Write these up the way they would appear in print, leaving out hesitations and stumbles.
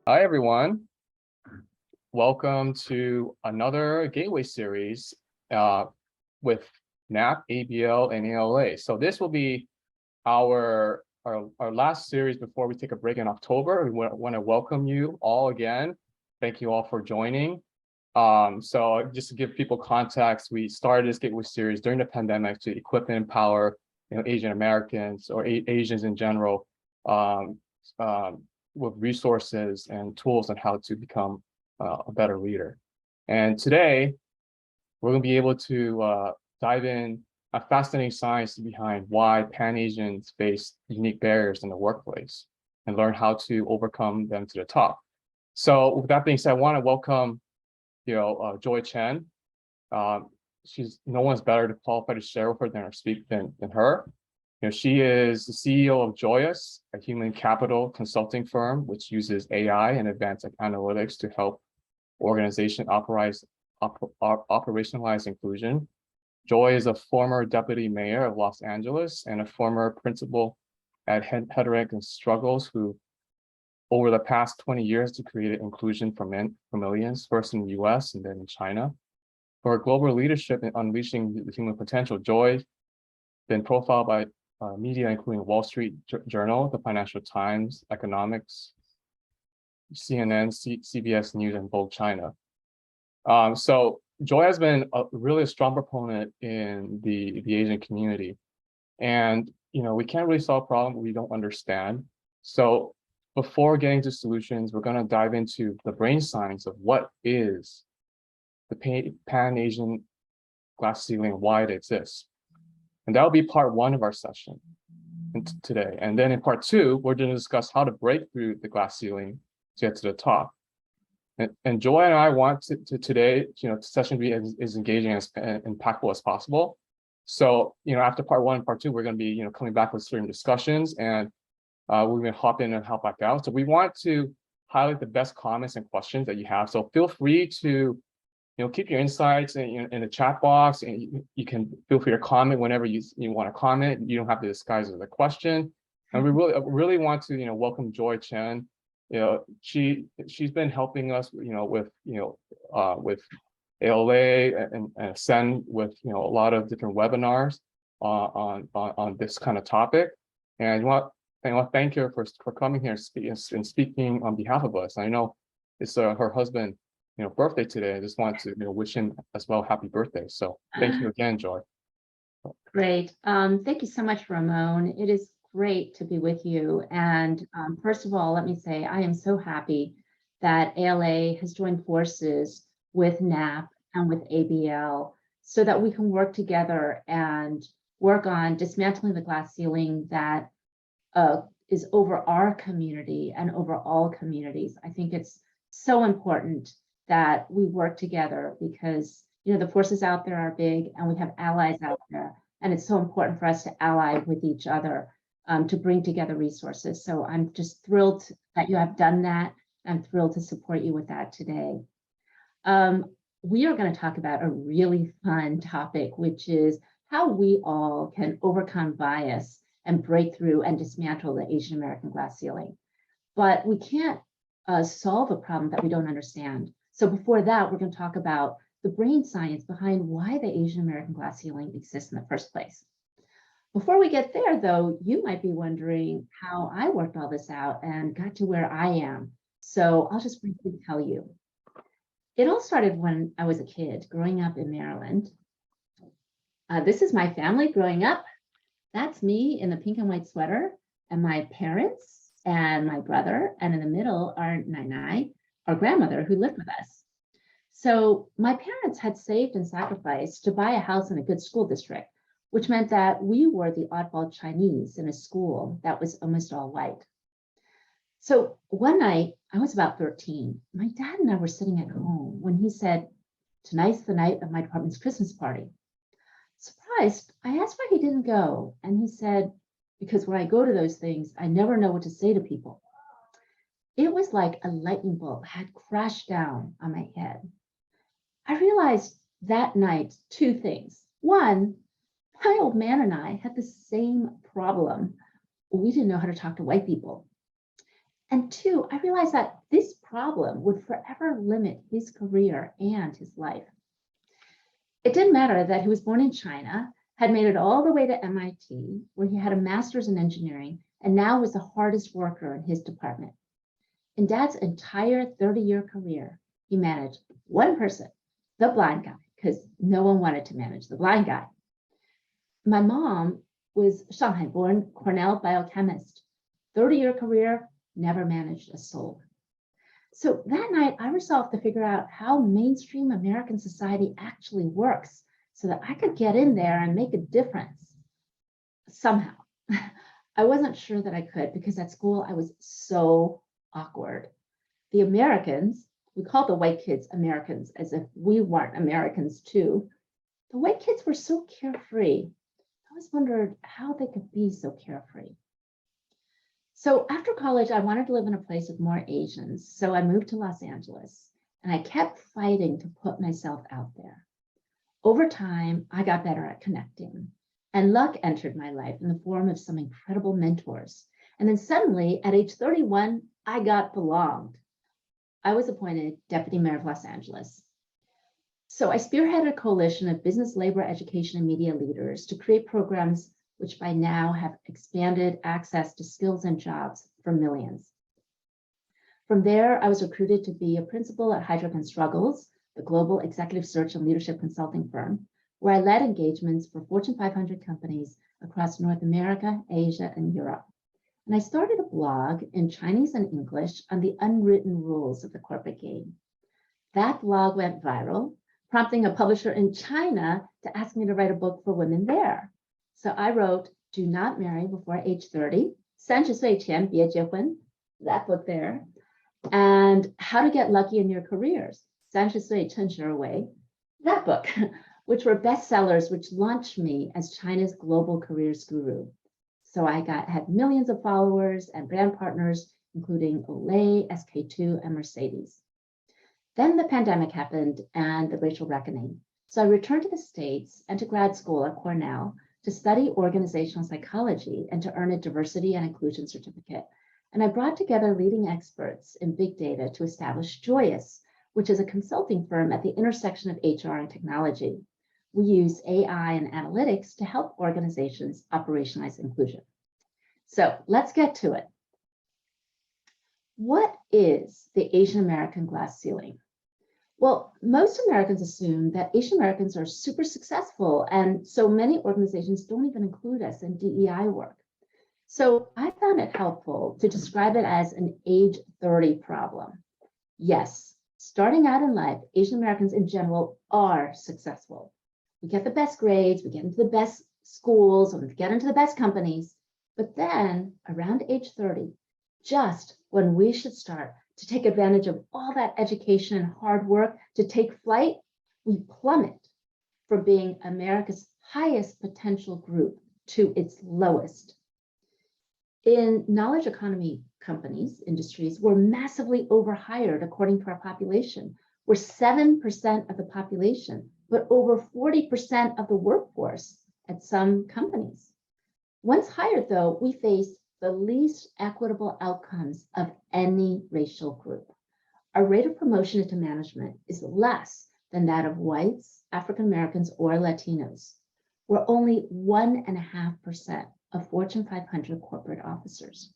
Hi, everyone. Welcome to another Gateway series with NAP, ABL, and ALA. So this will be our last series before we take a break in October. We want to welcome you all again. Thank you all for joining. So just to give people context, we started this Gateway series during the pandemic to equip and empower Asian Americans or Asians in general with resources and tools on how to become a better leader. And today, we're going to be able to dive in a fascinating science behind why Pan-Asians face unique barriers in the workplace and learn how to overcome them to the top. So with that being said, I want to welcome Joy Chen. No one's better to qualify to share with her than her. She is the CEO of JOYOUS, a human capital consulting firm, which uses AI and advanced analytics to help organizations operationalize inclusion. Joy is a former deputy mayor of Los Angeles and a former principal at Headache and Struggles, who over the past 20 years has created inclusion for millions, first in the US and then in China. For her global leadership in unleashing the human potential, Joy been profiled by media, including Wall Street Journal, the Financial Times, Economics, CNN, CBS News, and Vogue China. So Joy has been really a strong proponent in the Asian community. And we can't really solve problems we don't understand. So before getting to solutions, we're going to dive into the brain science of what is the Pan-Asian glass ceiling, why it exists. And that will be part one of our session today. And then in part two, we're going to discuss how to break through the glass ceiling to get to the top. And Joy and I want to today, session be as engaging and impactful as possible. So, after part one and part two, we're going to be, coming back with certain discussions, and we're going to hop in and help back out. So we want to highlight the best comments and questions that you have. So feel free to keep your insights in the chat box, and you can feel free to comment whenever you want to comment. You don't have to disguise it as a question. And we really want to welcome Joy Chen. She's been helping us with ALA and Chen with a lot of different webinars on this kind of topic. And I want to thank her for coming here and speaking on behalf of us. I know it's her husband birthday today. I just want to wish him as well happy birthday. So thank you again, Joy. Great. Thank you so much, Ramon. It is great to be with you. And first of all, let me say I am so happy that ALA has joined forces with NAP and with ABL so that we can work together and work on dismantling the glass ceiling that is over our community and over all communities. I think it's so important that we work together because the forces out there are big and we have allies out there, and it's so important for us to ally with each other to bring together resources. So I'm just thrilled that you have done that. I'm thrilled to support you with that today. We are going to talk about a really fun topic, which is how we all can overcome bias and break through and dismantle the Asian American glass ceiling. But we can't solve a problem that we don't understand. So before that, we're going to talk about the brain science behind why the Asian American glass ceiling exists in the first place. Before we get there, though, you might be wondering how I worked all this out and got to where I am. So I'll just briefly tell you. It all started when I was a kid growing up in Maryland. This is my family growing up. That's me in the pink and white sweater, and my parents and my brother, and in the middle are Nai, our grandmother who lived with us. So my parents had saved and sacrificed to buy a house in a good school district, which meant that we were the oddball Chinese in a school that was almost all white. So one night, I was about 13, my dad and I were sitting at home when he said, "Tonight's the night of my department's Christmas party." Surprised, I asked why he didn't go, and he said, "Because when I go to those things, I never know what to say to people." It was like a lightning bolt had crashed down on my head. I realized that night two things. One, my old man and I had the same problem. We didn't know how to talk to white people. And two, I realized that this problem would forever limit his career and his life. It didn't matter that he was born in China, had made it all the way to MIT, where he had a master's in engineering, and now was the hardest worker in his department. In Dad's entire 30-year career, he managed one person, the blind guy, because no one wanted to manage the blind guy. My mom was Shanghai-born Cornell biochemist. 30-year career, never managed a soul. So that night, I resolved to figure out how mainstream American society actually works so that I could get in there and make a difference somehow. I wasn't sure that I could because at school I was so awkward. The Americans, we called the white kids Americans as if we weren't Americans too. The white kids were so carefree. I always wondered how they could be so carefree. So after college, I wanted to live in a place with more Asians. So I moved to Los Angeles and I kept fighting to put myself out there. Over time, I got better at connecting and luck entered my life in the form of some incredible mentors. And then suddenly at age 31, I got belonged. I was appointed deputy mayor of Los Angeles. So I spearheaded a coalition of business, labor, education, and media leaders to create programs which by now have expanded access to skills and jobs for millions. From there, I was recruited to be a principal at Heidrick & Struggles, the global executive search and leadership consulting firm, where I led engagements for Fortune 500 companies across North America, Asia, and Europe. And I started a blog in Chinese and English on the unwritten rules of the corporate game. That blog went viral, prompting a publisher in China to ask me to write a book for women there. So I wrote, Do Not Marry Before Age 30, 30岁前别结婚, that book there, and How to Get Lucky in Your Careers, 30岁趁时而为, that book, which were bestsellers which launched me as China's global careers guru. So I had millions of followers and brand partners, including Olay, SK2, and Mercedes. Then the pandemic happened and the racial reckoning. So I returned to the States and to grad school at Cornell to study organizational psychology and to earn a diversity and inclusion certificate. And I brought together leading experts in big data to establish JOYOUS, which is a consulting firm at the intersection of HR and technology. We use AI and analytics to help organizations operationalize inclusion. So let's get to it. What is the Asian American glass ceiling? Well, most Americans assume that Asian Americans are super successful, and so many organizations don't even include us in DEI work. So I found it helpful to describe it as an age 30 problem. Yes, starting out in life, Asian Americans in general are successful. We get the best grades, we get into the best schools, and we get into the best companies. But then around age 30, just when we should start to take advantage of all that education and hard work to take flight, we plummet from being America's highest potential group to its lowest. In knowledge economy companies, industries, we're massively overhired according to our population. We're 7% of the population, but over 40% of the workforce at some companies. Once hired, though, we face the least equitable outcomes of any racial group. Our rate of promotion into management is less than that of whites, African Americans, or Latinos. We're only 1.5% of Fortune 500 corporate officers.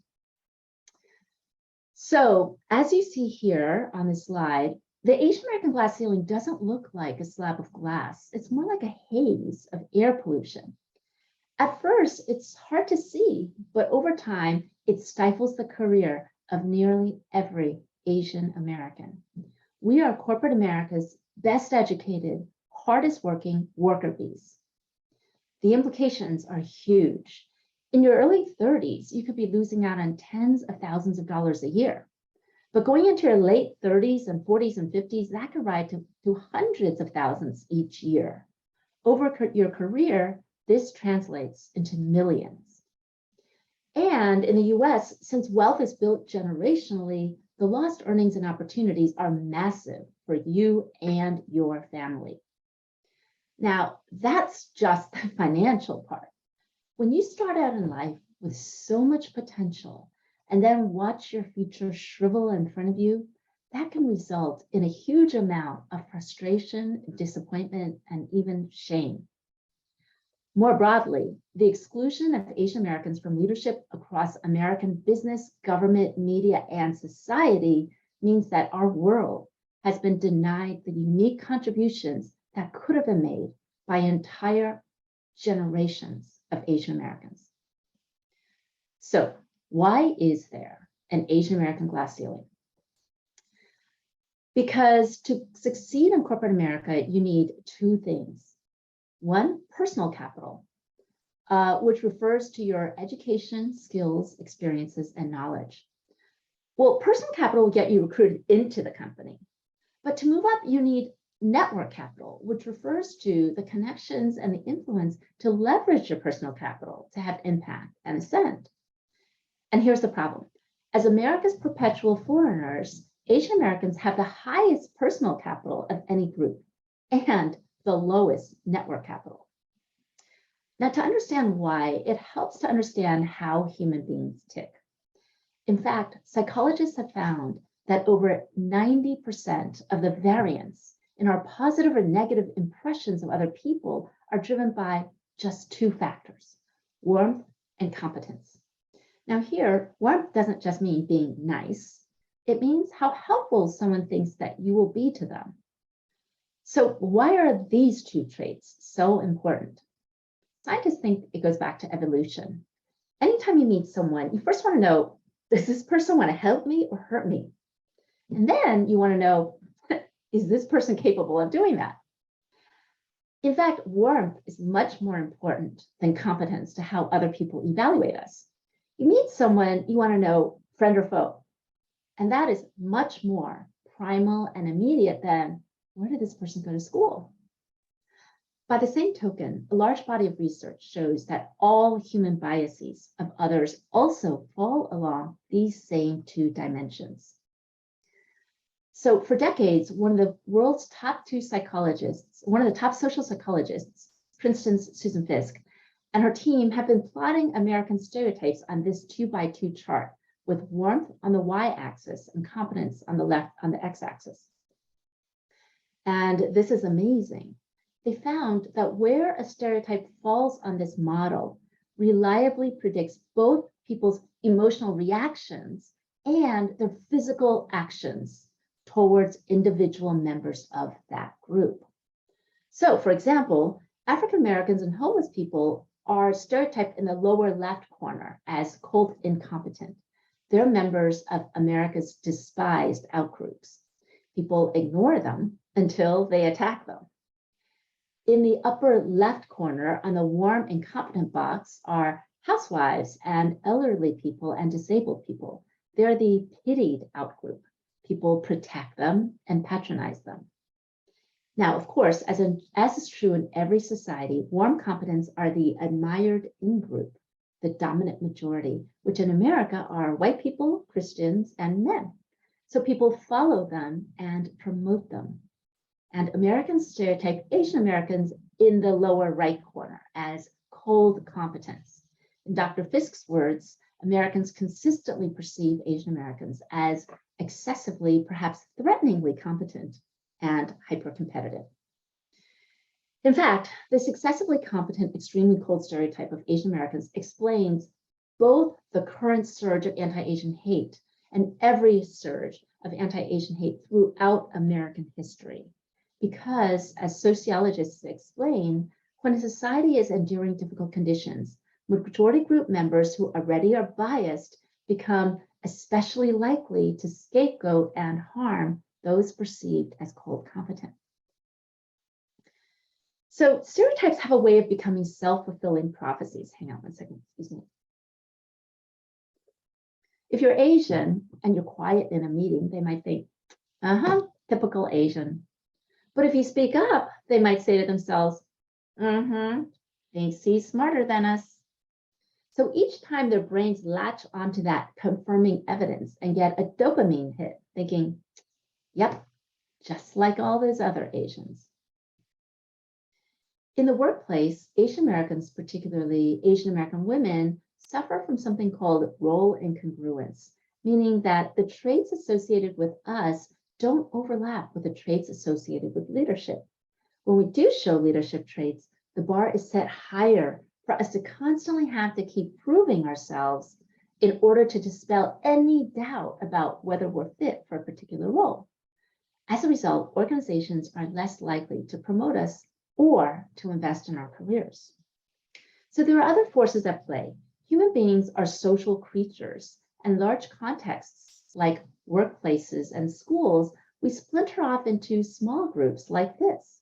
So as you see here on this slide, the Asian American glass ceiling doesn't look like a slab of glass. It's more like a haze of air pollution. At first, it's hard to see, but over time, it stifles the career of nearly every Asian American. We are corporate America's best educated, hardest working worker bees. The implications are huge. In your early 30s, you could be losing out on tens of thousands of dollars a year. But going into your late 30s and 40s and 50s, that could rise to hundreds of thousands each year. Over your career, this translates into millions. And in the US, since wealth is built generationally, the lost earnings and opportunities are massive for you and your family. Now, that's just the financial part. When you start out in life with so much potential and then watch your future shrivel in front of you, that can result in a huge amount of frustration, disappointment, and even shame. More broadly, the exclusion of Asian Americans from leadership across American business, government, media, and society means that our world has been denied the unique contributions that could have been made by entire generations of Asian Americans. So, why is there an Asian American glass ceiling? Because to succeed in corporate America, you need two things. One, personal capital, which refers to your education, skills, experiences, and knowledge. Well, personal capital will get you recruited into the company. But to move up, you need network capital, which refers to the connections and the influence to leverage your personal capital to have impact and ascend. And here's the problem. As America's perpetual foreigners, Asian Americans have the highest personal capital of any group and the lowest network capital. Now, to understand why, it helps to understand how human beings tick. In fact, psychologists have found that over 90% of the variance in our positive or negative impressions of other people are driven by just two factors, warmth and competence. Now here, warmth doesn't just mean being nice. It means how helpful someone thinks that you will be to them. So why are these two traits so important? Scientists think it goes back to evolution. Anytime you meet someone, you first want to know, does this person want to help me or hurt me? And then you want to know, is this person capable of doing that? In fact, warmth is much more important than competence to how other people evaluate us. You meet someone, you want to know friend or foe. And that is much more primal and immediate than where did this person go to school? By the same token, a large body of research shows that all human biases of others also fall along these same two dimensions. So for decades, one of the world's top two psychologists, one of the top social psychologists, Princeton's Susan Fiske, and her team have been plotting American stereotypes on this 2x2 chart with warmth on the y-axis and competence on the left on the x-axis. And this is amazing. They found that where a stereotype falls on this model reliably predicts both people's emotional reactions and their physical actions towards individual members of that group. So, for example, African Americans and homeless people are stereotyped in the lower left corner as cold incompetent. They're members of America's despised outgroups. People ignore them until they attack them. In the upper left corner on the warm and competent box are housewives and elderly people and disabled people. They're the pitied outgroup. People protect them and patronize them. Now, of course, as is true in every society, warm competents are the admired in-group, the dominant majority, which in America are white people, Christians, and men. So people follow them and promote them. And Americans stereotype Asian Americans in the lower right corner as cold competence. In Dr. Fiske's words, Americans consistently perceive Asian Americans as excessively, perhaps threateningly competent and hyper-competitive. In fact, this excessively competent, extremely cold stereotype of Asian Americans explains both the current surge of anti-Asian hate and every surge of anti-Asian hate throughout American history. Because, as sociologists explain, when a society is enduring difficult conditions, majority group members who already are biased become especially likely to scapegoat and harm those perceived as cold competent. So stereotypes have a way of becoming self-fulfilling prophecies. Hang on one second, excuse me. If you're Asian and you're quiet in a meeting, they might think, typical Asian. But if you speak up, they might say to themselves, thinks he's smarter than us. So each time their brains latch onto that confirming evidence and get a dopamine hit, thinking, yep, just like all those other Asians. In the workplace, Asian Americans, particularly Asian American women, suffer from something called role incongruence, meaning that the traits associated with us don't overlap with the traits associated with leadership. When we do show leadership traits, the bar is set higher for us to constantly have to keep proving ourselves in order to dispel any doubt about whether we're fit for a particular role. As a result, organizations are less likely to promote us or to invest in our careers. So there are other forces at play. Human beings are social creatures, and large contexts like workplaces and schools, we splinter off into small groups like this.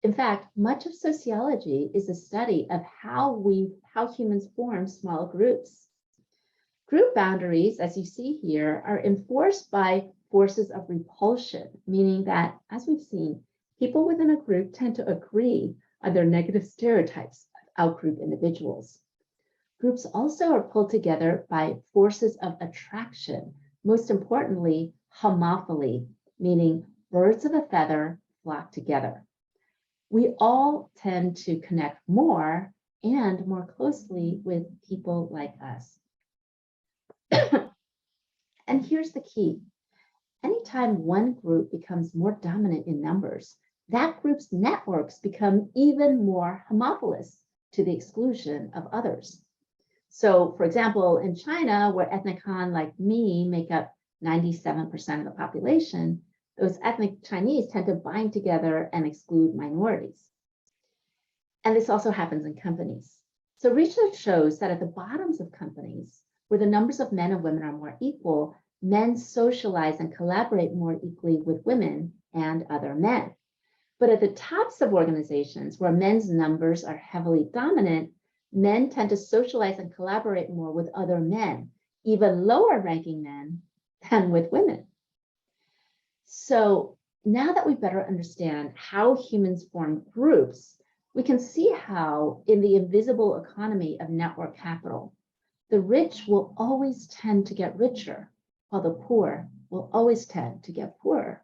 In fact, much of sociology is a study of how humans form small groups. Group boundaries, as you see here, are enforced by forces of repulsion, meaning that, as we've seen, people within a group tend to agree on their negative stereotypes of outgroup individuals. Groups also are pulled together by forces of attraction, most importantly, homophily, meaning birds of a feather flock together. We all tend to connect more and more closely with people like us. And here's the key. Anytime one group becomes more dominant in numbers, that group's networks become even more homophilous to the exclusion of others. So, for example, in China, where ethnic Han like me make up 97% of the population, those ethnic Chinese tend to bind together and exclude minorities. And this also happens in companies. So research shows that at the bottoms of companies, where the numbers of men and women are more equal, men socialize and collaborate more equally with women and other men. But at the tops of organizations, where men's numbers are heavily dominant, men tend to socialize and collaborate more with other men, even lower ranking men than with women. So now that we better understand how humans form groups, we can see how in the invisible economy of network capital, the rich will always tend to get richer, while the poor will always tend to get poorer.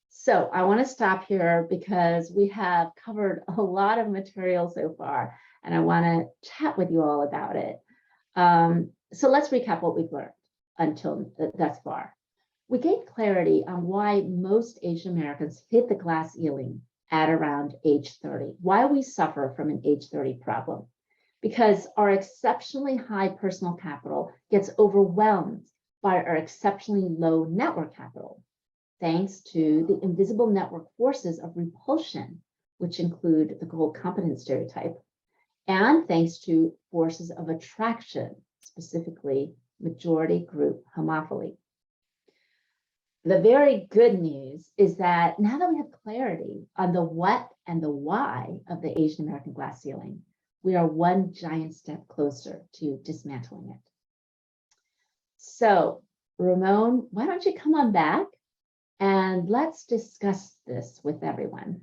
So I want to stop here because we have covered a lot of material so far, and I want to chat with you all about it. So let's recap what we've learned until thus far. We gained clarity on why most Asian Americans hit the glass ceiling at around age 30, why we suffer from an age 30 problem. Because our exceptionally high personal capital gets overwhelmed by our exceptionally low network capital, thanks to the invisible network forces of repulsion, which include the gold competence stereotype, and thanks to forces of attraction, specifically majority group homophily. The very good news is that now that we have clarity on the what and the why of the Asian American glass ceiling, we are one giant step closer to dismantling it. So, Ramon, why don't you come on back and let's discuss this with everyone.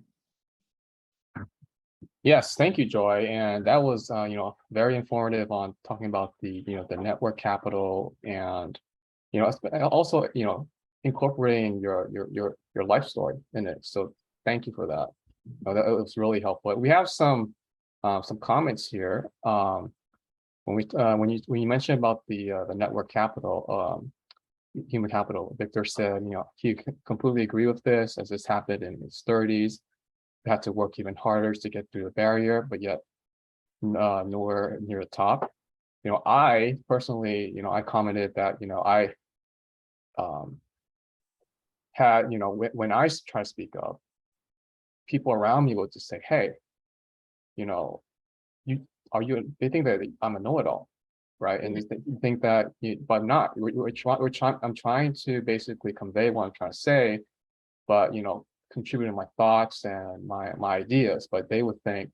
Yes, thank you, Joy. And that was, very informative on talking about the, the network capital and, also, incorporating your life story in it. So thank you for that. That was really helpful. We have some comments here. When you mentioned about the network capital, human capital, Victor said, he completely agree with this, as this happened in his 30s. He had to work even harder to get through the barrier, but yet nowhere near the top. I personally, I commented that, I had, when I try to speak up, people around me would just say, hey, they think that I'm a know-it-all, right? And they think that, but I'm not. I'm trying to basically convey what I'm trying to say, but contributing my thoughts and my ideas, but they would think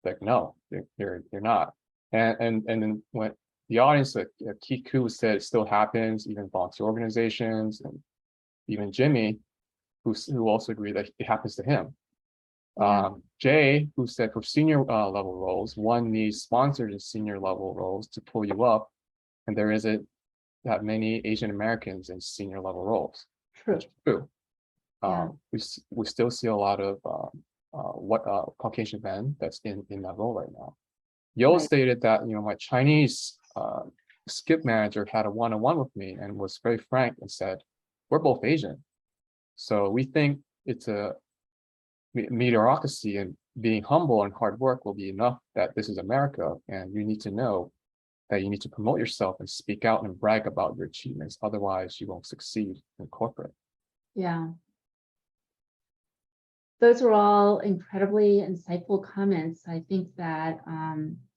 like, no, they're not. And then when the audience, like Keith Koo said, it still happens, even volunteer organizations, and even Jimmy, who also agreed that it happens to him. Yeah. Jay, who said for senior level roles, one needs sponsors in senior level roles to pull you up, and there isn't that many Asian Americans in senior level roles. True. Which is true. Yeah. We still see a lot of Caucasian men that's in that role right now. Yo stated that my Chinese skip manager had a one-on-one with me and was very frank and said, we're both Asian. So we think it's a meritocracy, and being humble and hard work will be enough, that this is America, and you need to know that you need to promote yourself and speak out and brag about your achievements. Otherwise, you won't succeed in corporate. Yeah. Those are all incredibly insightful comments. I think that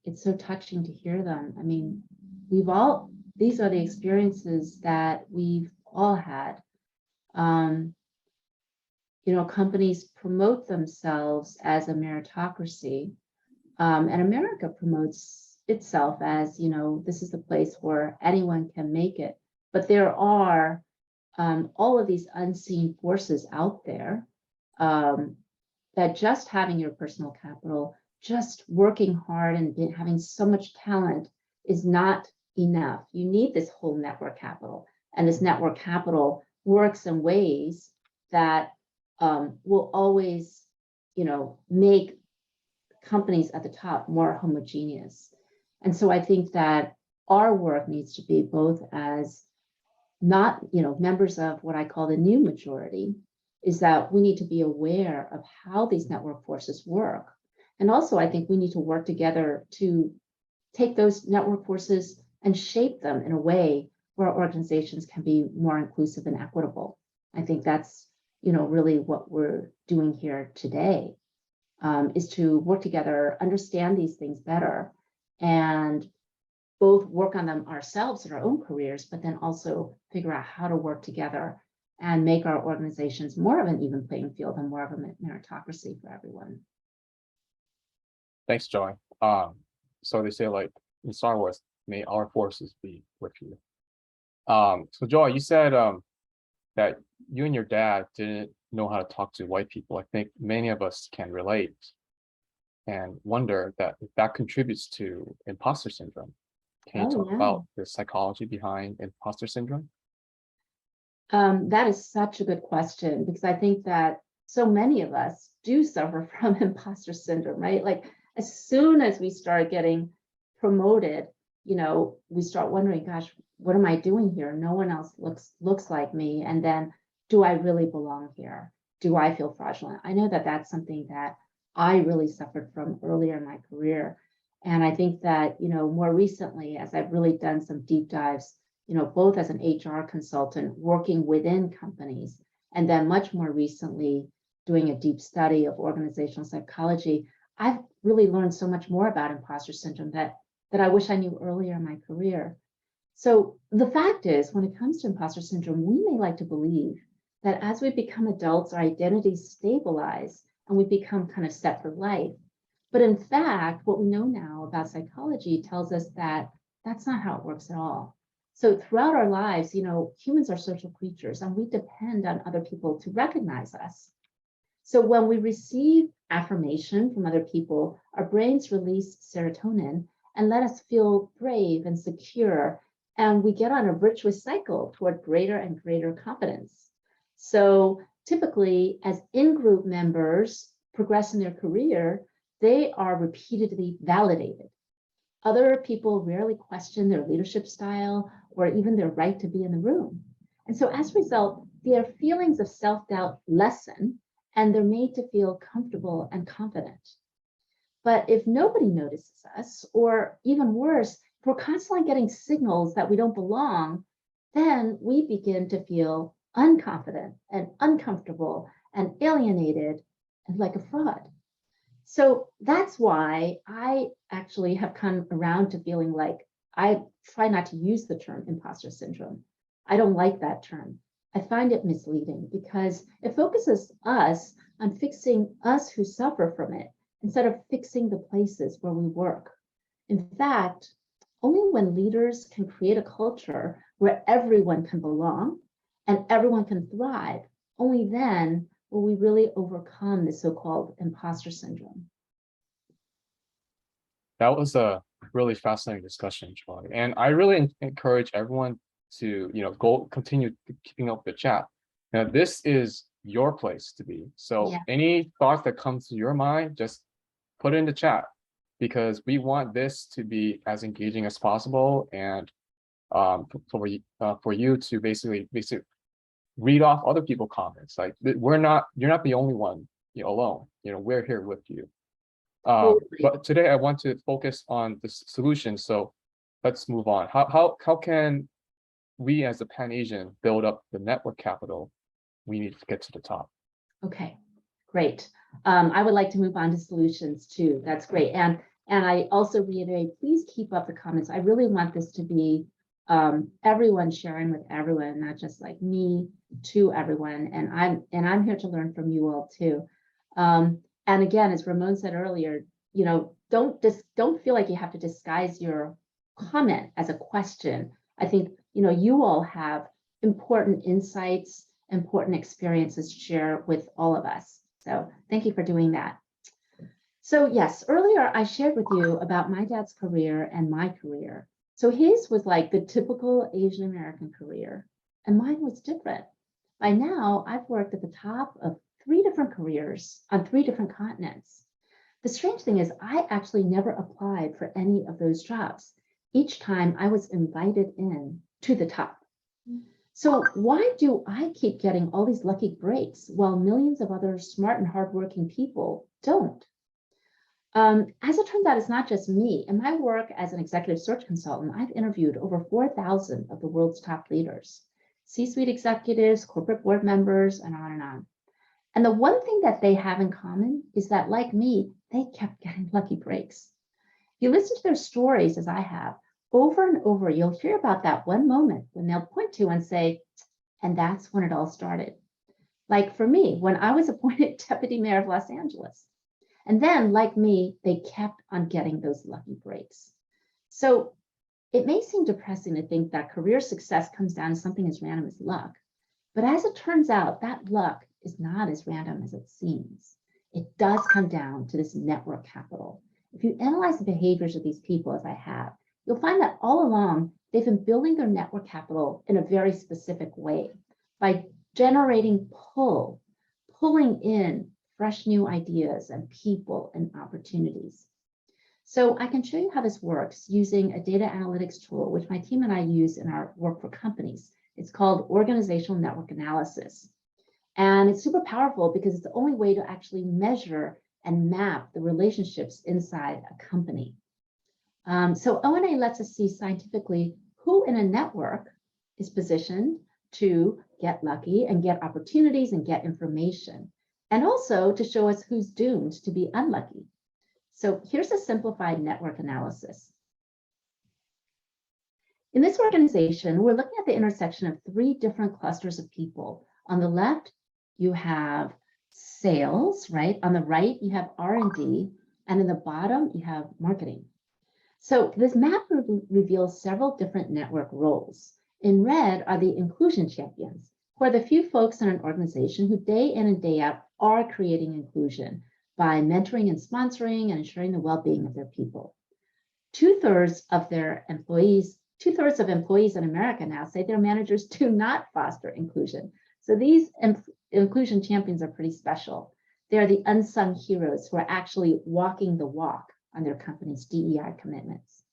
it's so touching to hear them. I mean, these are the experiences that we've all had. Companies promote themselves as a meritocracy, and America promotes itself as, this is the place where anyone can make it. But there are all of these unseen forces out there, that just having your personal capital, just working hard and having so much talent is not enough. You need this whole network capital, and this network capital works in ways that will always, make companies at the top more homogeneous. And so I think that our work needs to be both as not, members of what I call the new majority, is that we need to be aware of how these network forces work. And also, I think we need to work together to take those network forces and shape them in a way where organizations can be more inclusive and equitable. I think that's, really what we're doing here today, is to work together, understand these things better, and both work on them ourselves in our own careers, but then also figure out how to work together and make our organizations more of an even playing field and more of a meritocracy for everyone. Thanks, Joy. So they say, like in Star Wars, may our forces be with you. So Joy, you said that you and your dad didn't know how to talk to white people. I think many of us can relate and wonder that if that contributes to imposter syndrome. Can you talk about the psychology behind imposter syndrome? That is such a good question, because I think that so many of us do suffer from imposter syndrome, right? Like, as soon as we start getting promoted, we start wondering, gosh, what am I doing here? No one else looks like me. And then, do I really belong here? Do I feel fraudulent? I know that that's something that I really suffered from earlier in my career. And I think that, more recently, as I've really done some deep dives, both as an HR consultant working within companies, and then much more recently doing a deep study of organizational psychology, I've really learned so much more about imposter syndrome that I wish I knew earlier in my career. So the fact is, when it comes to imposter syndrome, we may like to believe that as we become adults, our identities stabilize and we become kind of set for life. But in fact, what we know now about psychology tells us that that's not how it works at all. So throughout our lives, humans are social creatures, and we depend on other people to recognize us. So when we receive affirmation from other people, our brains release serotonin and let us feel brave and secure, and we get on a virtuous cycle toward greater and greater confidence. So typically, as in-group members progress in their career, they are repeatedly validated. Other people rarely question their leadership style or even their right to be in the room. And so as a result, their feelings of self-doubt lessen, and they're made to feel comfortable and confident. But if nobody notices us, or even worse, if we're constantly getting signals that we don't belong, then we begin to feel unconfident and uncomfortable and alienated and like a fraud. So that's why I actually have come around to feeling like I try not to use the term imposter syndrome. I don't like that term. I find it misleading because it focuses us on fixing us who suffer from it instead of fixing the places where we work. In fact, only when leaders can create a culture where everyone can belong and everyone can thrive, only then will we really overcome the so-called imposter syndrome. That was a really fascinating discussion, Joy. And I really encourage everyone to, go continue keeping up the chat. Now, this is your place to be. So any thoughts that come to your mind, just put it in the chat, because we want this to be as engaging as possible, and for you to basically read off other people's comments. Like you're not the only one, alone. We're here with you. Totally. But today I want to focus on the solution. So let's move on. How can we as a Pan-Asian build up the network capital we need to get to the top? Okay, great. I would like to move on to solutions too. That's great. And I also reiterate, please keep up the comments. I really want this to be everyone sharing with everyone, not just like me to everyone. And I'm here to learn from you all too. And again, as Ramon said earlier, don't feel like you have to disguise your comment as a question. I think you all have important insights, important experiences to share with all of us. So thank you for doing that. So yes, earlier I shared with you about my dad's career and my career. So his was like the typical Asian American career, and mine was different. By now, I've worked at the top of 3 different careers on 3 different continents. The strange thing is I actually never applied for any of those jobs. Each time I was invited in to the top. So why do I keep getting all these lucky breaks while millions of other smart and hardworking people don't? As it turns out, it's not just me. In my work as an executive search consultant, I've interviewed over 4,000 of the world's top leaders, C-suite executives, corporate board members, and on and on. And the one thing that they have in common is that, like me, they kept getting lucky breaks. If you listen to their stories, as I have, over and over, you'll hear about that one moment when they'll point to and say, and that's when it all started. Like for me, when I was appointed deputy mayor of Los Angeles. And then, like me, they kept on getting those lucky breaks. So it may seem depressing to think that career success comes down to something as random as luck. But as it turns out, that luck is not as random as it seems. It does come down to this network capital. If you analyze the behaviors of these people, as I have, you'll find that all along, they've been building their network capital in a very specific way by generating pulling in fresh new ideas and people and opportunities. So I can show you how this works using a data analytics tool, which my team and I use in our work for companies. It's called organizational network analysis. And it's super powerful because it's the only way to actually measure and map the relationships inside a company. So ONA lets us see scientifically who in a network is positioned to get lucky and get opportunities and get information, and also to show us who's doomed to be unlucky. So here's a simplified network analysis. In this organization, we're looking at the intersection of 3 different clusters of people. On the left, you have sales, right? On the right, you have R&D, and in the bottom, you have marketing. So this map reveals several different network roles. In red are the inclusion champions, who are the few folks in an organization who day in and day out are creating inclusion by mentoring and sponsoring and ensuring the well-being of their people. 2/3 of employees in America now say their managers do not foster inclusion. So these inclusion champions are pretty special. They are the unsung heroes who are actually walking the walk on their company's DEI commitments.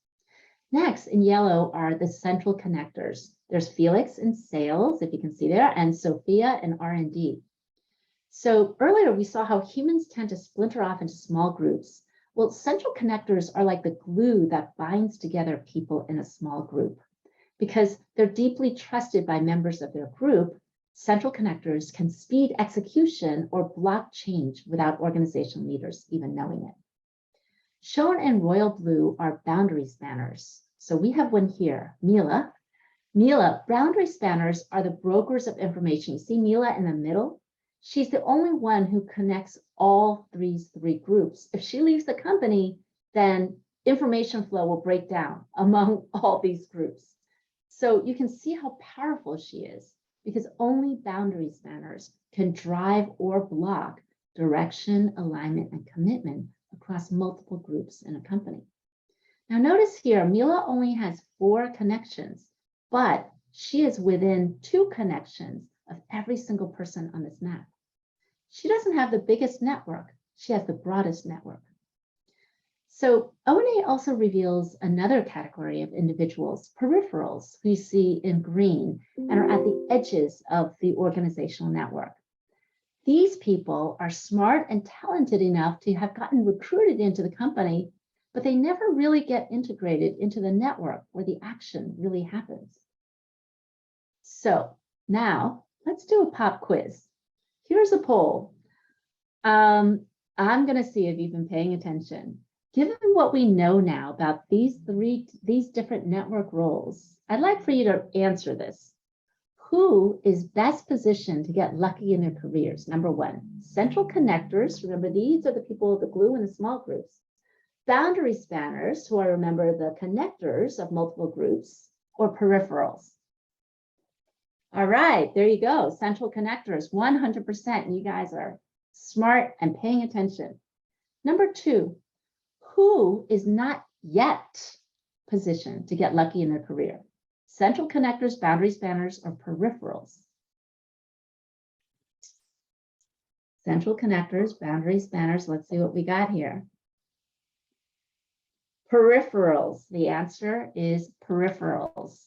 Next, in yellow are the central connectors. There's Felix in sales, if you can see there, and Sophia in R&D. So earlier we saw how humans tend to splinter off into small groups. Well, central connectors are like the glue that binds together people in a small group. Because they're deeply trusted by members of their group, central connectors can speed execution or block change without organizational leaders even knowing it. Shown in royal blue are boundary spanners. So we have one here, Mila. Mila, boundary spanners are the brokers of information. You see Mila in the middle? She's the only one who connects all three groups. If she leaves the company, then information flow will break down among all these groups. So you can see how powerful she is, because only boundary spanners can drive or block direction, alignment, and commitment across multiple groups in a company. Now notice here, Mila only has 4 connections, but she is within 2 connections of every single person on this map. She doesn't have the biggest network, she has the broadest network. So O&A also reveals another category of individuals, peripherals, who you see in green and are at the edges of the organizational network. These people are smart and talented enough to have gotten recruited into the company, but they never really get integrated into the network where the action really happens. So now let's do a pop quiz. Here's a poll. I'm going to see if you've been paying attention. Given what we know now about these different network roles, I'd like for you to answer this. Who is best positioned to get lucky in their careers? Number one, central connectors. Remember, these are the people, the glue in the small groups. Boundary spanners, who are, remember, the connectors of multiple groups, or peripherals. All right, there you go. Central connectors, 100%. You guys are smart and paying attention. Number two, who is not yet positioned to get lucky in their career? Central connectors, boundary spanners, or peripherals? Central connectors, boundary spanners. Let's see what we got here. Peripherals. The answer is peripherals.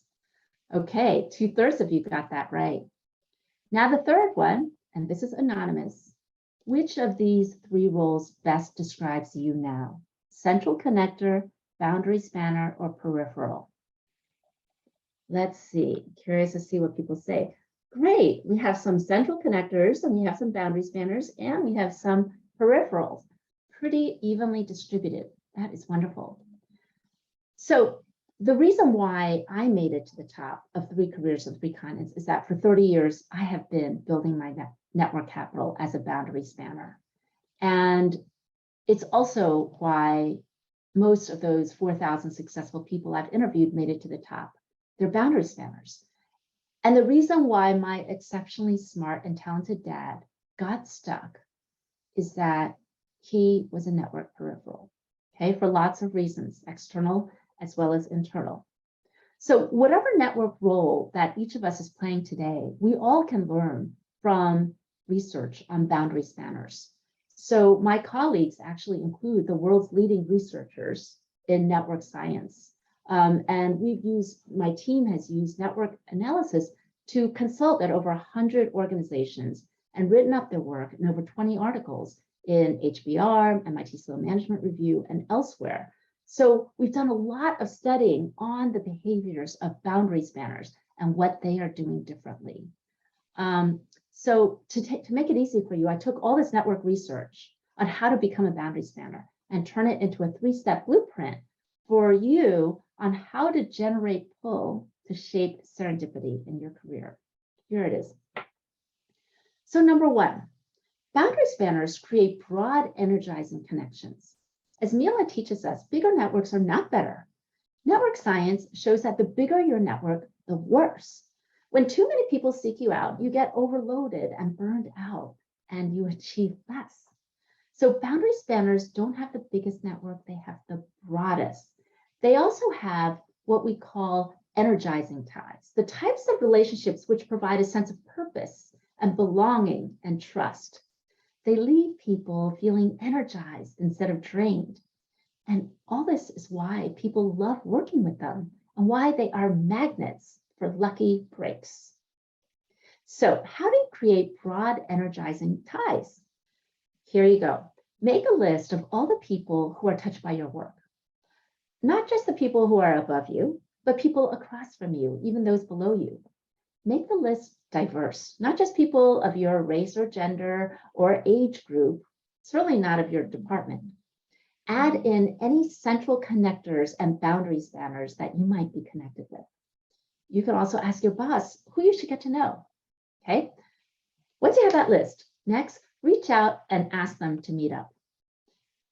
Okay, 2/3 of you got that right. Now the third one, and this is anonymous. Which of these three roles best describes you now? Central connector, boundary spanner, or peripheral? Let's see. Curious to see what people say. Great. We have some central connectors, and we have some boundary spanners, and we have some peripherals. Pretty evenly distributed. That is wonderful. So the reason why I made it to the top of 3 careers of 3 continents is that for 30 years, I have been building my network capital as a boundary spanner. And it's also why most of those 4,000 successful people I've interviewed made it to the top. They're boundary spanners. And the reason why my exceptionally smart and talented dad got stuck is that he was a network peripheral, okay, for lots of reasons, external as well as internal. So whatever network role that each of us is playing today, we all can learn from research on boundary spanners. So my colleagues actually include the world's leading researchers in network science. And my team has used network analysis to consult at over 100 organizations and written up their work in over 20 articles in HBR, MIT Sloan Management Review, and elsewhere. So we've done a lot of studying on the behaviors of boundary spanners and what they are doing differently. So to make it easy for you, I took all this network research on how to become a boundary spanner and turn it into a 3-step blueprint for you on how to generate pull to shape serendipity in your career. Here it is. So number 1, boundary spanners create broad, energizing connections. As Mila teaches us, bigger networks are not better. Network science shows that the bigger your network, the worse. When too many people seek you out, you get overloaded and burned out, and you achieve less. So boundary spanners don't have the biggest network, they have the broadest. They also have what we call energizing ties, the types of relationships which provide a sense of purpose and belonging and trust. They leave people feeling energized instead of drained. And all this is why people love working with them and why they are magnets for lucky breaks. So how do you create broad, energizing ties? Here you go. Make a list of all the people who are touched by your work. Not just the people who are above you, but people across from you, even those below you. Make the list diverse, not just people of your race or gender or age group, certainly not of your department. Add in any central connectors and boundary spanners that you might be connected with. You can also ask your boss who you should get to know, okay? Once you have that list, next, reach out and ask them to meet up.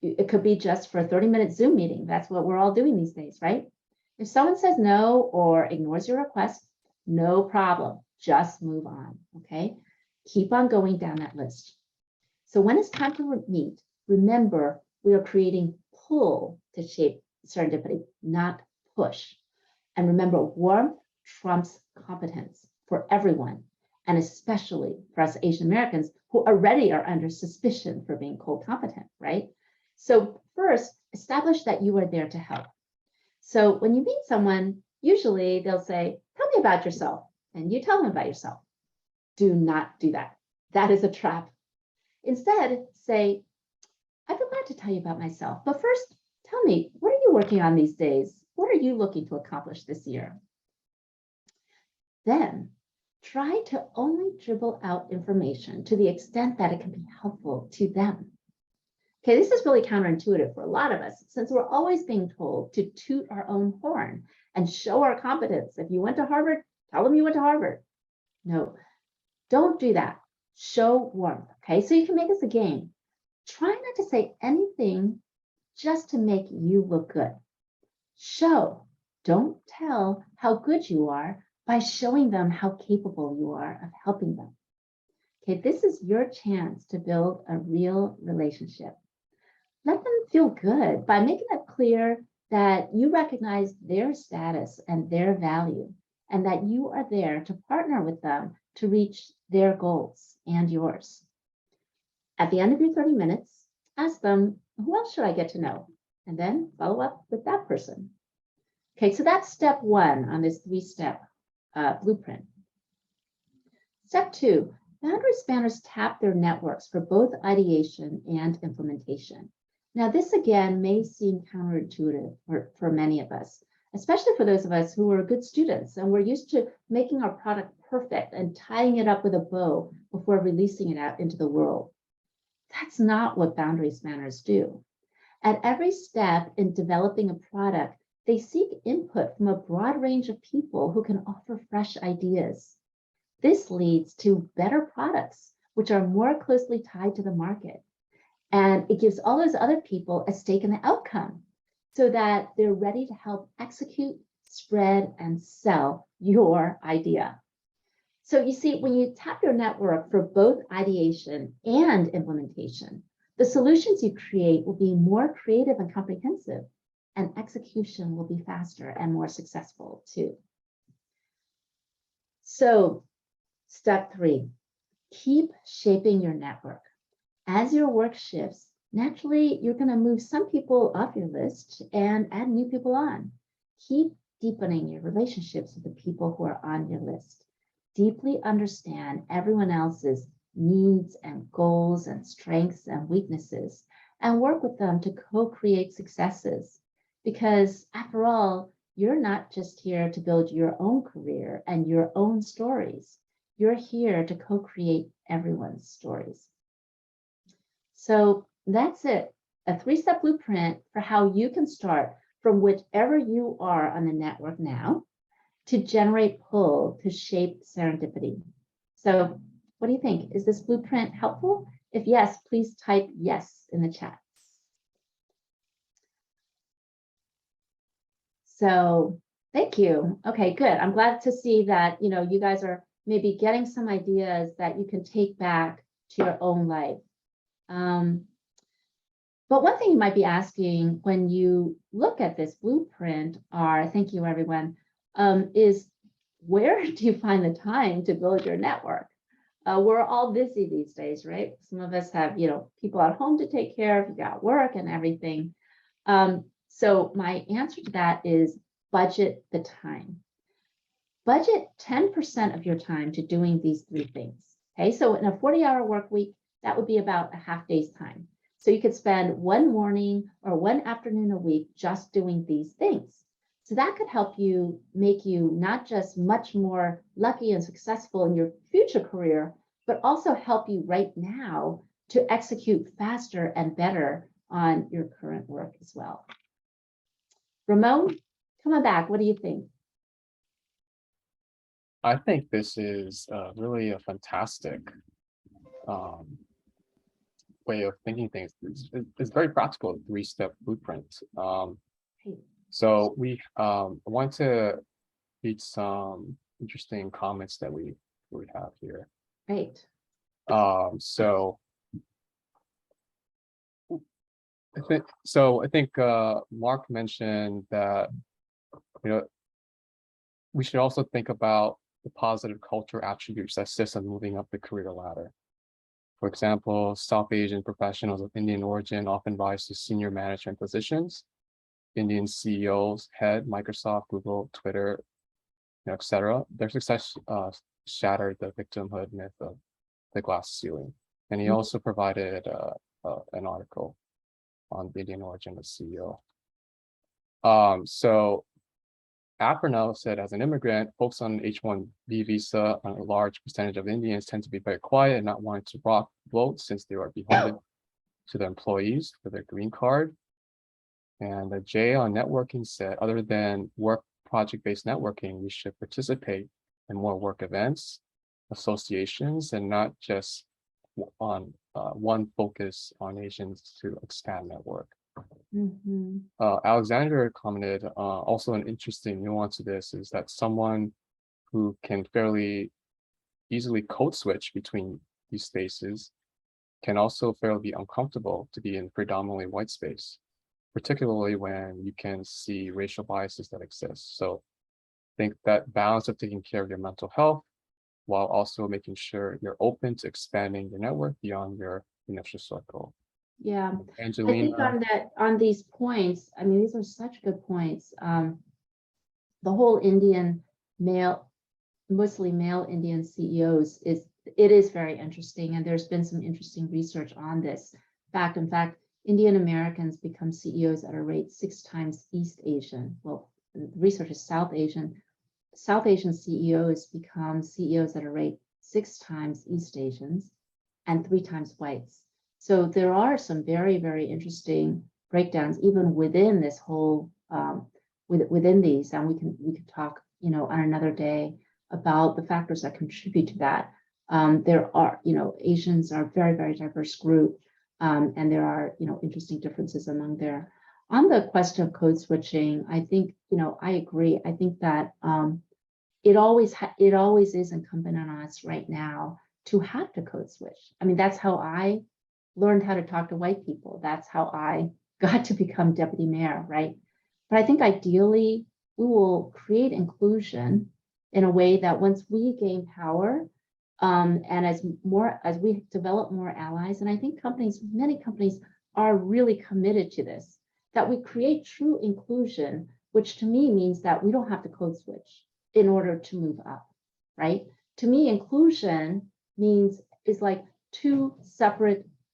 It could be just for a 30-minute Zoom meeting. That's what we're all doing these days, right? If someone says no or ignores your request, no problem, just move on, okay? Keep on going down that list. So when it's time to meet, remember we are creating pull to shape serendipity, not push. And remember, warmth trumps competence for everyone, and especially for us Asian Americans who already are under suspicion for being cold competent, right? So first, establish that you are there to help. So when you meet someone, usually they'll say, tell me about yourself. And you tell them about yourself. Do not do that. That is a trap. Instead, say, I'd be glad to tell you about myself. But first, tell me, what are you working on these days? What are you looking to accomplish this year? Then try to only dribble out information to the extent that it can be helpful to them. Okay, this is really counterintuitive for a lot of us, since we're always being told to toot our own horn and show our competence. If you went to Harvard, tell them you went to Harvard. No, don't do that. Show warmth, okay? So you can make this a game. Try not to say anything just to make you look good. Show, don't tell how good you are by showing them how capable you are of helping them. Okay, this is your chance to build a real relationship. Let them feel good by making it clear that you recognize their status and their value, and that you are there to partner with them to reach their goals and yours. At the end of your 30 minutes, ask them, who else should I get to know? And then follow up with that person. Okay, so that's step one on this 3-step blueprint. Step 2, boundary spanners tap their networks for both ideation and implementation. Now, this again may seem counterintuitive for many of us, especially for those of us who are good students and we're used to making our product perfect and tying it up with a bow before releasing it out into the world. That's not what boundary spanners do. At every step in developing a product, they seek input from a broad range of people who can offer fresh ideas. This leads to better products, which are more closely tied to the market. And it gives all those other people a stake in the outcome so that they're ready to help execute, spread, and sell your idea. So you see, when you tap your network for both ideation and implementation, the solutions you create will be more creative and comprehensive, and execution will be faster and more successful too. So step 3, keep shaping your network. As your work shifts, naturally, you're going to move some people off your list and add new people on. Keep deepening your relationships with the people who are on your list. Deeply understand everyone else's needs and goals and strengths and weaknesses, and work with them to co-create successes. Because after all, you're not just here to build your own career and your own stories. You're here to co-create everyone's stories. So that's it, a 3-step blueprint for how you can start from whichever you are on the network now to generate pull to shape serendipity. So what do you think? Is this blueprint helpful? If yes, please type yes in the chat. So thank you. Okay, good. I'm glad to see that, you guys are maybe getting some ideas that you can take back to your own life. But one thing you might be asking when you look at this blueprint thank you everyone, is where do you find the time to build your network? We're all busy these days, right? Some of us have, people at home to take care of, you got work and everything. So my answer to that is budget the time. Budget 10% of your time to doing these 3 things. Okay, so in a 40-hour work week, that would be about a half day's time. So you could spend one morning or one afternoon a week just doing these things. So that could help you make you not just much more lucky and successful in your future career, but also help you right now to execute faster and better on your current work as well. Ramon, come on back. What do you think? I think this is really a fantastic way of thinking things. It's very practical, 3-step blueprint. So we want to read some interesting comments that we have here. Great. So I think Mark mentioned that we should also think about the positive culture attributes that assist in moving up the career ladder. For example, South Asian professionals of Indian origin often rise to senior management positions. Indian CEOs head Microsoft, Google, Twitter, etc. Their success shattered the victimhood myth of the glass ceiling. And he also provided an article on the Indian origin of CEO. So Apernell said, as an immigrant, folks on an H-1B visa, a large percentage of Indians tend to be very quiet and not wanting to rock vote since they are beholden to their employees for their green card. And Jay on networking said, other than work project-based networking, we should participate in more work events, associations, and not just on one focus on Asians to expand network. Alexander commented, also an interesting nuance to this is that someone who can fairly easily code switch between these spaces can also fairly be uncomfortable to be in predominantly white space, particularly when you can see racial biases that exist. So I think that balance of taking care of your mental health while also making sure you're open to expanding your network beyond your initial circle. Yeah, Angelina, I think on these points, I mean, these are such good points. The whole Indian male, mostly male Indian CEOs it is very interesting, and there's been some interesting research on this. In fact, Indian Americans become CEOs at a rate 6 times East Asian. Well, the research is South Asian. South Asian CEOs become CEOs at a rate 6 times East Asians and 3 times whites. So there are some very, very interesting breakdowns even within this whole within these, and we could talk, on another day about the factors that contribute to that. There are, Asians are a very, very diverse group, and there are, interesting differences among there. On the question of code switching, I think, I agree. I think that it always is incumbent on us right now to have to code switch. I mean, that's how I learned how to talk to white people. That's how I got to become deputy mayor, right? But I think ideally we will create inclusion in a way that once we gain power, and as we develop more allies, and I think many companies are really committed to this, that we create true inclusion, which to me means that we don't have to code switch in order to move up, right? To me, inclusion is like 2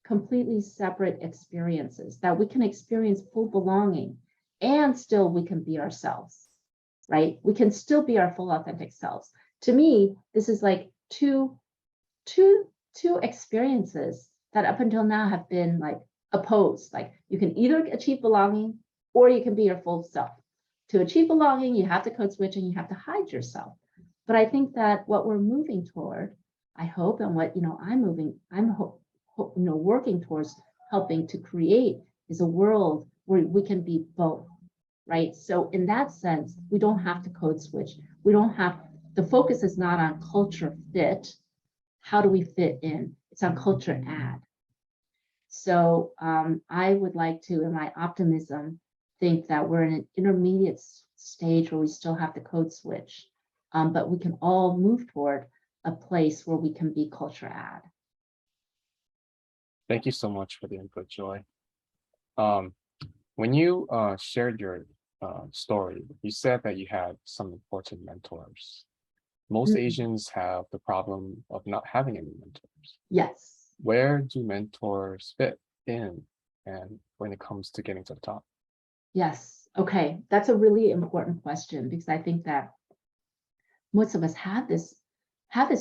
completely separate experiences, that we can experience full belonging and still we can be ourselves, right? We can still be our full authentic selves. To me, this is like two experiences that up until now have been like opposed. Like you can either achieve belonging or you can be your full self. To achieve belonging, you have to code switch and you have to hide yourself. But I think that what we're moving toward, I hope, and what I'm working towards helping to create is a world where we can be both, right? So in that sense, we don't have to code switch. The focus is not on culture fit. How do we fit in? It's on culture add. So I would like to, in my optimism, think that we're in an intermediate stage where we still have to code switch, but we can all move toward a place where we can be culture add. thank you so much for the input, Joy. When you shared your story, you said that you had some important mentors. Most Asians have the problem of not having any mentors. Yes. Where do mentors fit in, and when it comes to getting to the top? Yes. Okay. That's a really important question, because I think that most of us have this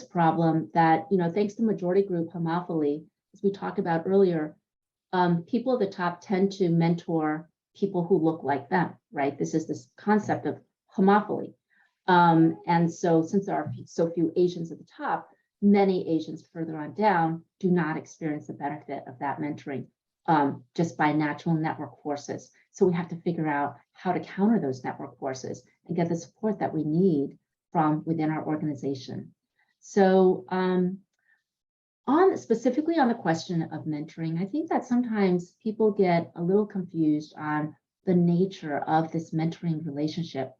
problem that, thanks to majority group homophily, as we talked about earlier, people at the top tend to mentor people who look like them, right? This is this concept of homophily. And so since there are so few Asians at the top, many Asians further on down do not experience the benefit of that mentoring just by natural network forces. So we have to figure out how to counter those network forces and get the support that we need from within our organization. So specifically on the question of mentoring, I think that sometimes people get a little confused on the nature of this mentoring relationship.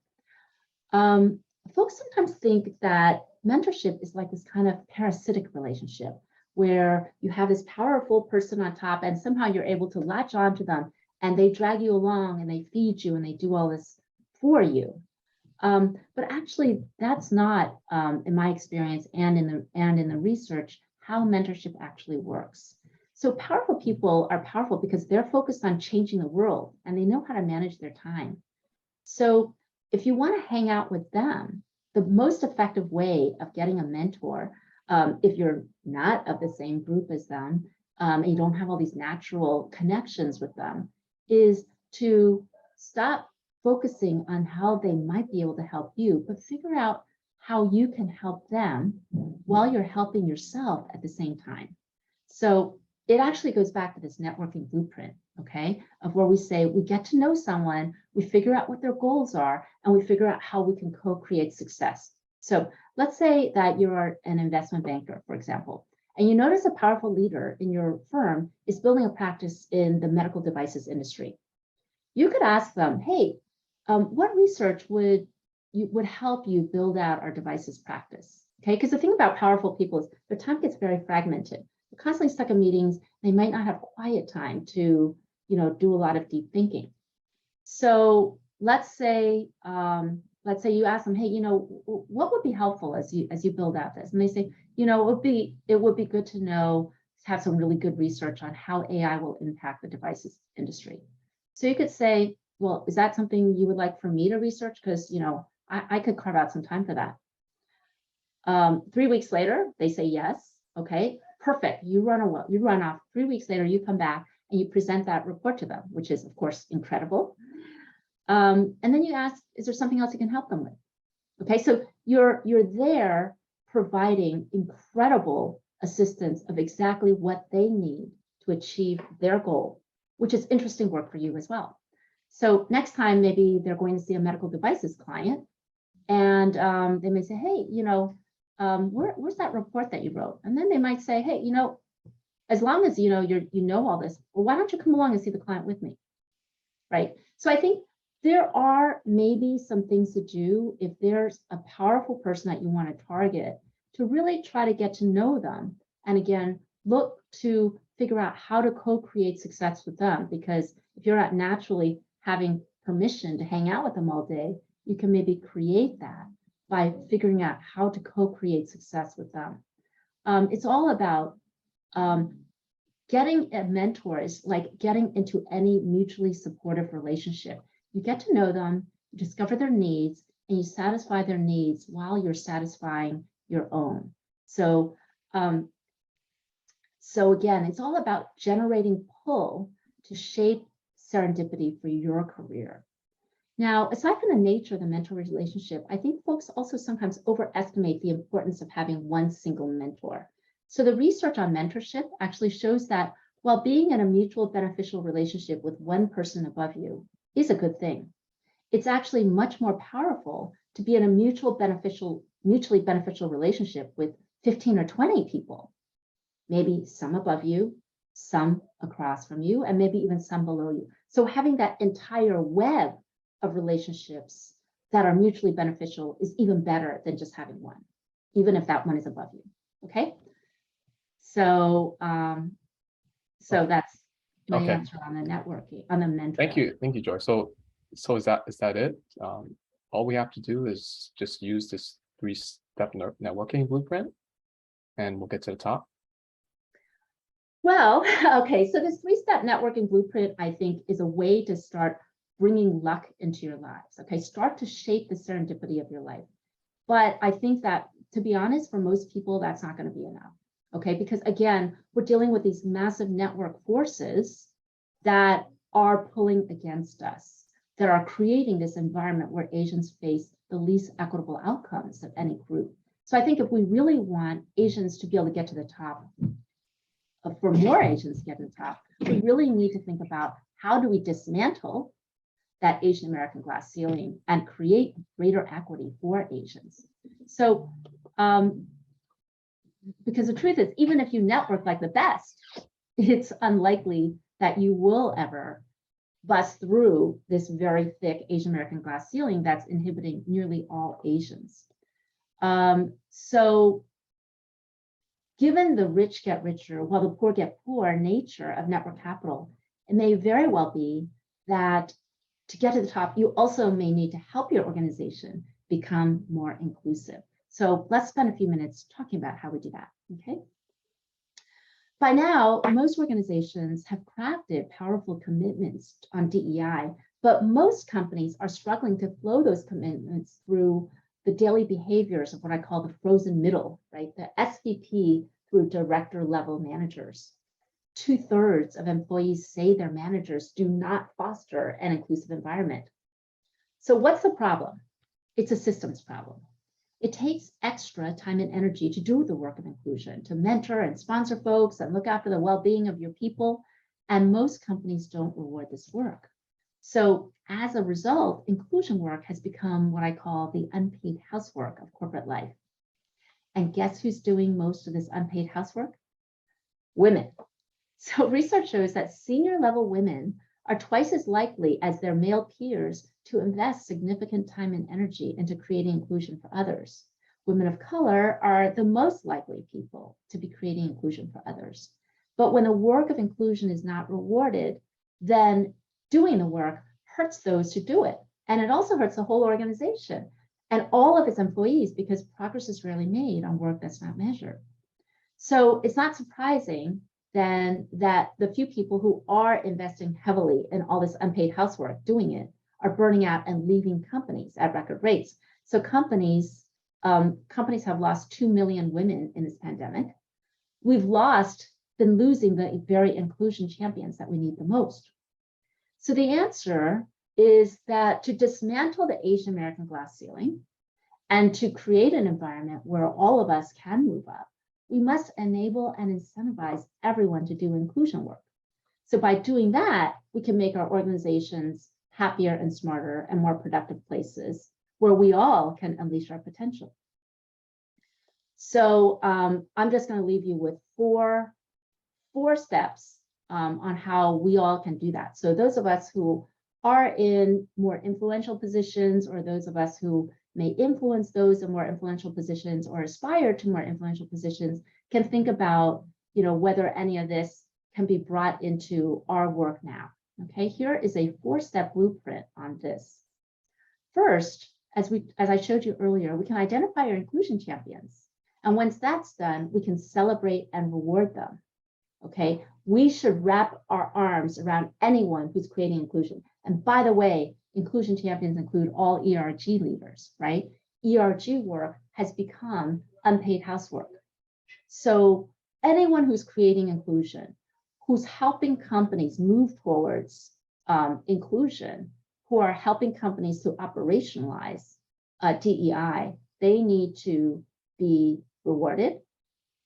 Folks sometimes think that mentorship is like this kind of parasitic relationship where you have this powerful person on top and somehow you're able to latch onto them and they drag you along and they feed you and they do all this for you. But actually, that's not, in my experience and in the research, how mentorship actually works. So powerful people are powerful because they're focused on changing the world and they know how to manage their time. So if you want to hang out with them, the most effective way of getting a mentor, if you're not of the same group as them, and you don't have all these natural connections with them, is to stop focusing on how they might be able to help you, but figure out how you can help them while you're helping yourself at the same time. So it actually goes back to this networking blueprint, okay, of where we say we get to know someone, we figure out what their goals are, and we figure out how we can co-create success. So let's say that you're an investment banker, for example, and you notice a powerful leader in your firm is building a practice in the medical devices industry. You could ask them, hey, what research would help you build out our devices practice? Okay, because the thing about powerful people is their time gets very fragmented. They're constantly stuck in meetings. They might not have quiet time to, do a lot of deep thinking. So let's say you ask them, hey, what would be helpful as you build out this? And they say, it would be good to know, have some really good research on how AI will impact the devices industry. So you could say, well, is that something you would like for me to research? Because, I could carve out some time for that. 3 weeks later, they say yes. Okay, perfect. You run off. 3 weeks later, you come back and you present that report to them, which is, of course, incredible. And then you ask, is there something else you can help them with? Okay, so you're there providing incredible assistance of exactly what they need to achieve their goal, which is interesting work for you as well. So next time, maybe they're going to see a medical devices client and they may say, hey, where's that report that you wrote? And then they might say, hey, as long as you know all this, well, why don't you come along and see the client with me, right? So I think there are maybe some things to do if there's a powerful person that you want to target, to really try to get to know them. And again, look to figure out how to co-create success with them, because if you're not naturally having permission to hang out with them all day, you can maybe create that by figuring out how to co-create success with them. It's all about getting a mentor is like getting into any mutually supportive relationship. You get to know them, you discover their needs, and you satisfy their needs while you're satisfying your own. So, so again, it's all about generating pull to shape serendipity for your career. Now, aside from the nature of the mentor relationship, I think folks also sometimes overestimate the importance of having one single mentor. So the research on mentorship actually shows that while being in a mutual beneficial relationship with one person above you is a good thing, it's actually much more powerful to be in a mutually beneficial relationship with 15 or 20 people, maybe some above you, some across from you, and maybe even some below you. So having that entire web of relationships that are mutually beneficial is even better than just having one, even if that one is above you. Okay. So, so that's my answer on the networking, on the mentor. Thank you, Joy. So is that it? All we have to do is just use this 3-step networking blueprint, and we'll get to the top. Well, okay. So this 3-step networking blueprint, I think, is a way to start bringing luck into your lives. Okay, start to shape the serendipity of your life. But I think that, to be honest, for most people, that's not going to be enough. Okay, because again, we're dealing with these massive network forces that are pulling against us, that are creating this environment where Asians face the least equitable outcomes of any group. So I think if we really want Asians to be able to get to the top, for more Asians to get to the top, we really need to think about how do we dismantle that Asian American glass ceiling and create greater equity for Asians. So, because the truth is, even if you network like the best, it's unlikely that you will ever bust through this very thick Asian American glass ceiling that's inhibiting nearly all Asians. So Given the rich get richer while the poor get poor nature of network capital, it may very well be that to get to the top, you also may need to help your organization become more inclusive. So let's spend a few minutes talking about how we do that, okay? By now, most organizations have crafted powerful commitments on DEI, but most companies are struggling to flow those commitments through the daily behaviors of what I call the frozen middle, right? The SVP through director level managers. 2/3 of employees say their managers do not foster an inclusive environment. So what's the problem? It's a systems problem. It takes extra time and energy to do the work of inclusion, to mentor and sponsor folks and look after the well-being of your people. And most companies don't reward this work. So as a result, inclusion work has become what I call the unpaid housework of corporate life. And guess who's doing most of this unpaid housework? Women. So research shows that senior level women are twice as likely as their male peers to invest significant time and energy into creating inclusion for others. Women of color are the most likely people to be creating inclusion for others. But when the work of inclusion is not rewarded, then doing the work hurts those who do it. And it also hurts the whole organization and all of its employees because progress is rarely made on work that's not measured. So it's not surprising then that the few people who are investing heavily in all this unpaid housework doing it are burning out and leaving companies at record rates. So companies have lost 2 million women in this pandemic. We've been losing the very inclusion champions that we need the most. So the answer is that to dismantle the Asian American glass ceiling and to create an environment where all of us can move up, we must enable and incentivize everyone to do inclusion work. So by doing that, we can make our organizations happier and smarter and more productive places where we all can unleash our potential. So I'm just going to leave you with four steps on how we all can do that. So those of us who are in more influential positions, or those of us who may influence those in more influential positions or aspire to more influential positions, can think about, whether any of this can be brought into our work now. Okay, here is a 4-step blueprint on this. First, as I showed you earlier, we can identify our inclusion champions. And once that's done, we can celebrate and reward them. Okay, we should wrap our arms around anyone who's creating inclusion. And by the way, inclusion champions include all ERG leaders, right? ERG work has become unpaid housework. So anyone who's creating inclusion, who's helping companies move towards inclusion, who are helping companies to operationalize DEI, they need to be rewarded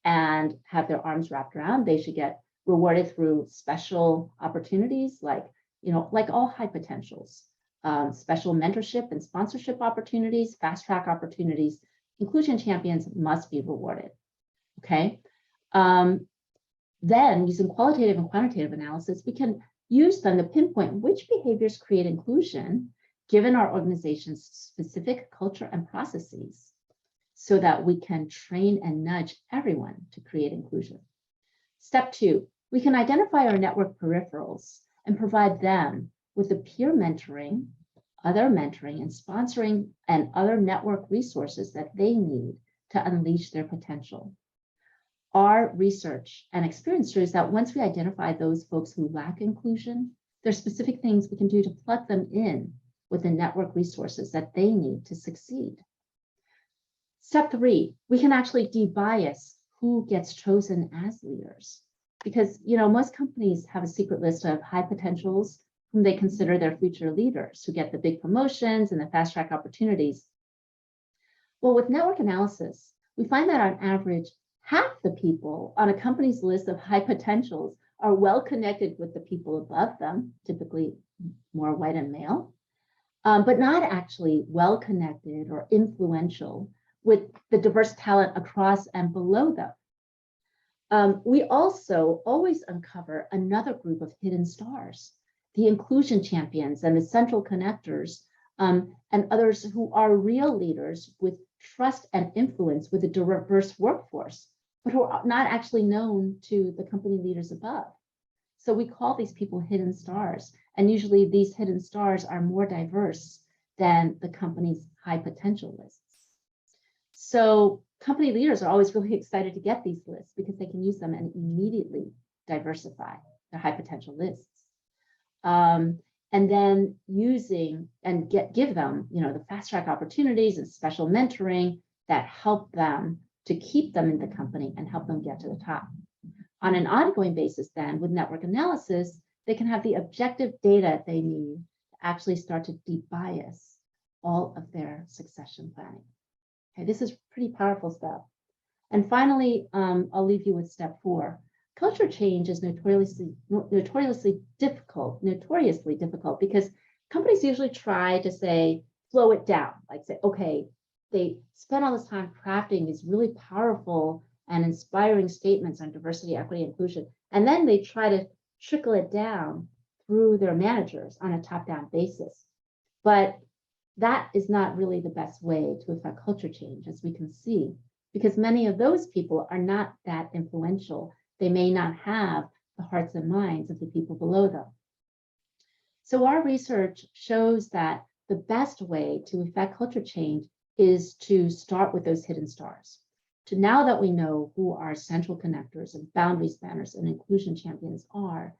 and have their arms wrapped around. They should get rewarded through special opportunities like all high potentials, special mentorship and sponsorship opportunities, fast track opportunities. Inclusion champions must be rewarded, okay? Then using qualitative and quantitative analysis, we can use them to pinpoint which behaviors create inclusion given our organization's specific culture and processes, so that we can train and nudge everyone to create inclusion. Step 2, we can identify our network peripherals and provide them with the peer mentoring, other mentoring, and sponsoring and other network resources that they need to unleash their potential. Our research and experience shows that once we identify those folks who lack inclusion, there are specific things we can do to plug them in with the network resources that they need to succeed. Step 3, we can actually debias who gets chosen as leaders, because most companies have a secret list of high potentials whom they consider their future leaders, who get the big promotions and the fast track opportunities. Well, with network analysis, we find that on average, half the people on a company's list of high potentials are well connected with the people above them, typically more white and male, but not actually well connected or influential with the diverse talent across and below them. We also always uncover another group of hidden stars, the inclusion champions and the central connectors, and others who are real leaders with trust and influence with a diverse workforce, but who are not actually known to the company leaders above. So we call these people hidden stars. And usually these hidden stars are more diverse than the company's high potential lists. So company leaders are always really excited to get these lists because they can use them and immediately diversify their high potential lists. And then using and give them, the fast track opportunities and special mentoring that help them to keep them in the company and help them get to the top. On an ongoing basis, then, with network analysis, they can have the objective data they need to actually start to debias all of their succession planning. Okay, this is pretty powerful stuff. And finally, I'll leave you with step 4. Culture change is notoriously difficult because companies usually try to slow it down, okay, they spend all this time crafting these really powerful and inspiring statements on diversity, equity, inclusion, and then they try to trickle it down through their managers on a top-down basis. But that is not really the best way to affect culture change, as we can see, because many of those people are not that influential. They may not have the hearts and minds of the people below them. So our research shows that the best way to affect culture change is to start with those hidden stars. So now that we know who our central connectors and boundary spanners and inclusion champions are,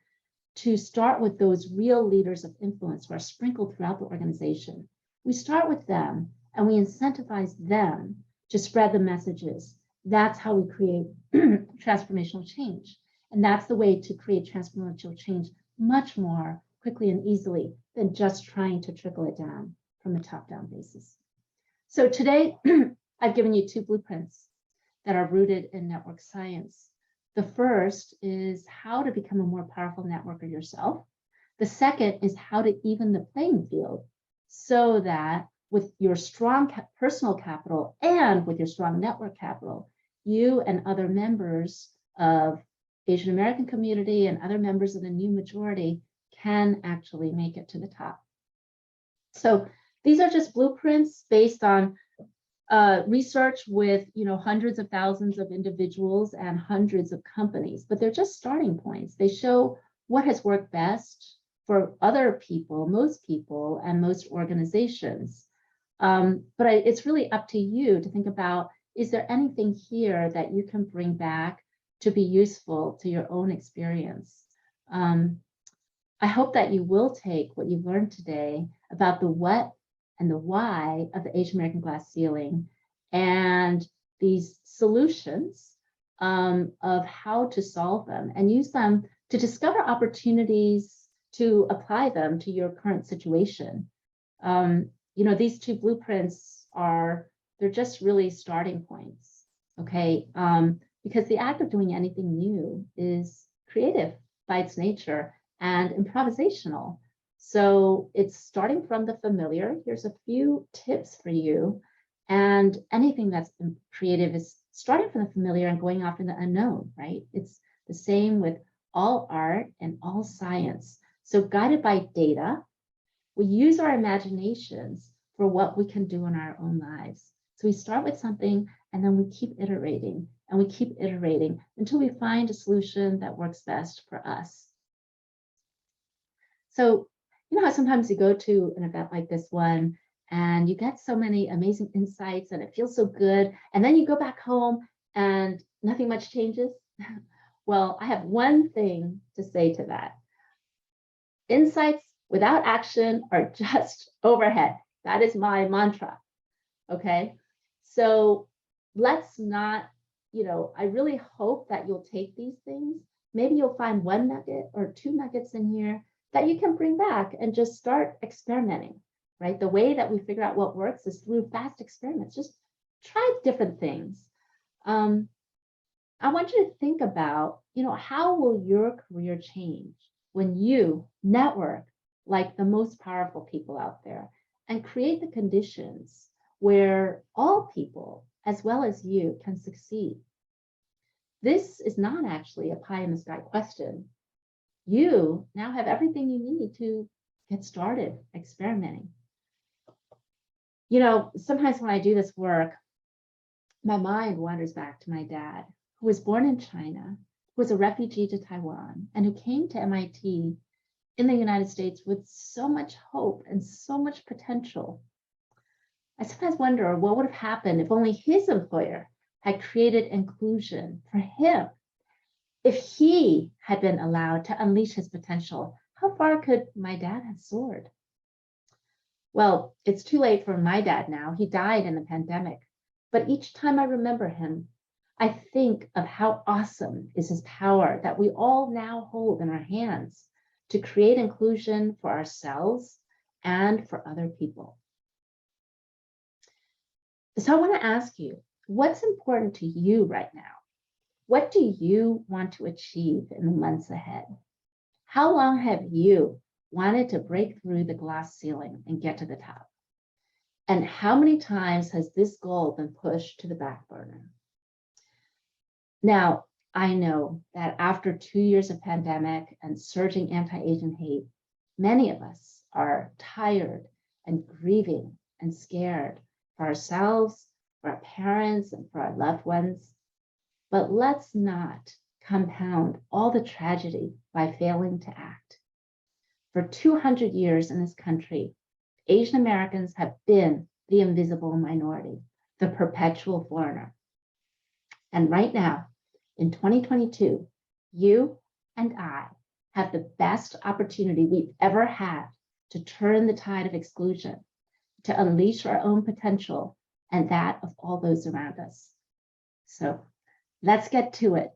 to start with those real leaders of influence who are sprinkled throughout the organization. We start with them and we incentivize them to spread the messages. That's how we create transformational change. And that's the way to create transformational change much more quickly and easily than just trying to trickle it down from a top-down basis. So today, I've given you 2 blueprints that are rooted in network science. The first is how to become a more powerful networker yourself. The second is how to even the playing field so that with your strong personal capital and with your strong network capital, you and other members of Asian American community and other members of the new majority can actually make it to the top. So these are just blueprints based on research with hundreds of thousands of individuals and hundreds of companies, but they're just starting points. They show what has worked best for other people, most people, and most organizations. But it's really up to you to think about, is there anything here that you can bring back to be useful to your own experience? I hope that you will take what you've learned today about the what and the why of the Asian American glass ceiling and these solutions of how to solve them and use them to discover opportunities to apply them to your current situation. These 2 blueprints they're just really starting points, okay? Because the act of doing anything new is creative by its nature and improvisational. So it's starting from the familiar. Here's a few tips for you. And anything that's creative is starting from the familiar and going off in the unknown, right? It's the same with all art and all science. So guided by data, we use our imaginations for what we can do in our own lives. So we start with something and then we keep iterating and we keep iterating until we find a solution that works best for us. So, how sometimes you go to an event like this one and you get so many amazing insights and it feels so good. And then you go back home and nothing much changes. Well, I have one thing to say to that. Insights without action are just overhead. That is my mantra. Okay. So let's not, I really hope that you'll take these things. Maybe you'll find 1 nugget or 2 nuggets in here that you can bring back and just start experimenting, right? The way that we figure out what works is through fast experiments. Just try different things. I want you to think about, how will your career change when you network like the most powerful people out there and create the conditions where all people, as well as you, can succeed? This is not actually a pie in the sky question. You now have everything you need to get started experimenting. Sometimes when I do this work, my mind wanders back to my dad, who was born in China, who was a refugee to Taiwan, and who came to MIT in the United States with so much hope and so much potential. I sometimes wonder what would have happened if only his employer had created inclusion for him. If he had been allowed to unleash his potential, how far could my dad have soared? Well, it's too late for my dad now. He died in the pandemic. But each time I remember him, I think of how awesome is his power that we all now hold in our hands to create inclusion for ourselves and for other people. So I want to ask you, what's important to you right now? What do you want to achieve in the months ahead? How long have you wanted to break through the glass ceiling and get to the top? And how many times has this goal been pushed to the back burner? Now, I know that after 2 years of pandemic and surging anti-Asian hate, many of us are tired and grieving and scared for ourselves, for our parents, and for our loved ones. But let's not compound all the tragedy by failing to act. For 200 years in this country, Asian Americans have been the invisible minority, the perpetual foreigner. And right now, in 2022, you and I have the best opportunity we've ever had to turn the tide of exclusion, to unleash our own potential and that of all those around us. So let's get to it.